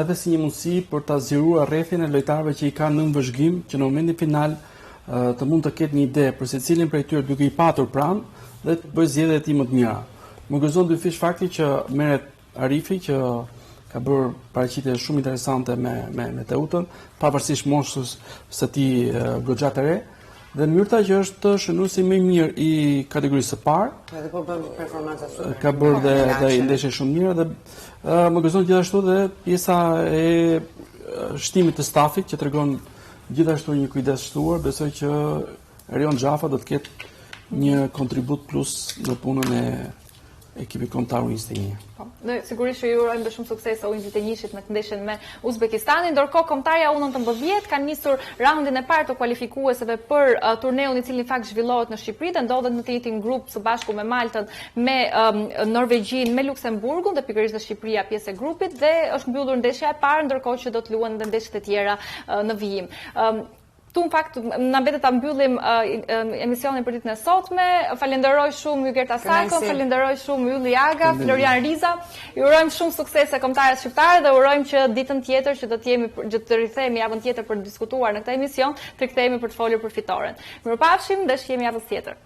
edhe si një mundësi për ta zgjeruar rrethin e lojtarëve që i kanë në vëzhgim, që në momentin final të mund të ketë një ide për secilin prej tyre duke i patur pranë dhe të bëjë zgjedhjet e tij më të mira. Më gëzon dyfish fakti që merret Arifi që ka bërë paraqitje shumë interesante me Teutën, pavarësisht moshës së tij goxha të re, dhe Myrta që është shënuesi më i mirë i kategorisë së parë. Edhe po bën performanca super. Ka bërë dhe ndeshje shumë mirë dhe më gëzon gjithashtu dhe pjesa e shtimit të stafit që tregon gjithashtu një kujdes shtuar. Besoj që Erion Xhafa do të ketë një kontribut plus në punën e ekipit kombëtar U21. Ne sigurisht që ju urojmë dhe shumë sukses U21-shit me të ndeshjen me Uzbekistanin, ndërkohë kombëtarja U19 ka nisur raundin e parë të kualifikuesve për turneun i cili në fakt zhvillohet në Shqipëri dhe ndodhet në të njëjtin grup së bashku me Maltën, me Norvegjin, me Luksemburgun dhe pikërisht dhe Shqipëria pjesë e grupit dhe është mbyllur ndeshja e parë, ndërkohë që do të luhen edhe ndeshjet e tjera në vijim. Tu në fakt na mbetet ta mbyllim emisionin për ditën e sotme. Falenderoj shumë Ygerta Sakon, falenderoj shumë Ylli Aga, Florian Riza. Ju urojmë shumë suksese kombëtarës shqiptare dhe urojmë që ditën tjetër që do të rikthehemi javën tjetër për të diskutuar në këtë emision, të rikthehemi për të folur për fitoren. Mirupafshim dhe shihemi javën tjetër.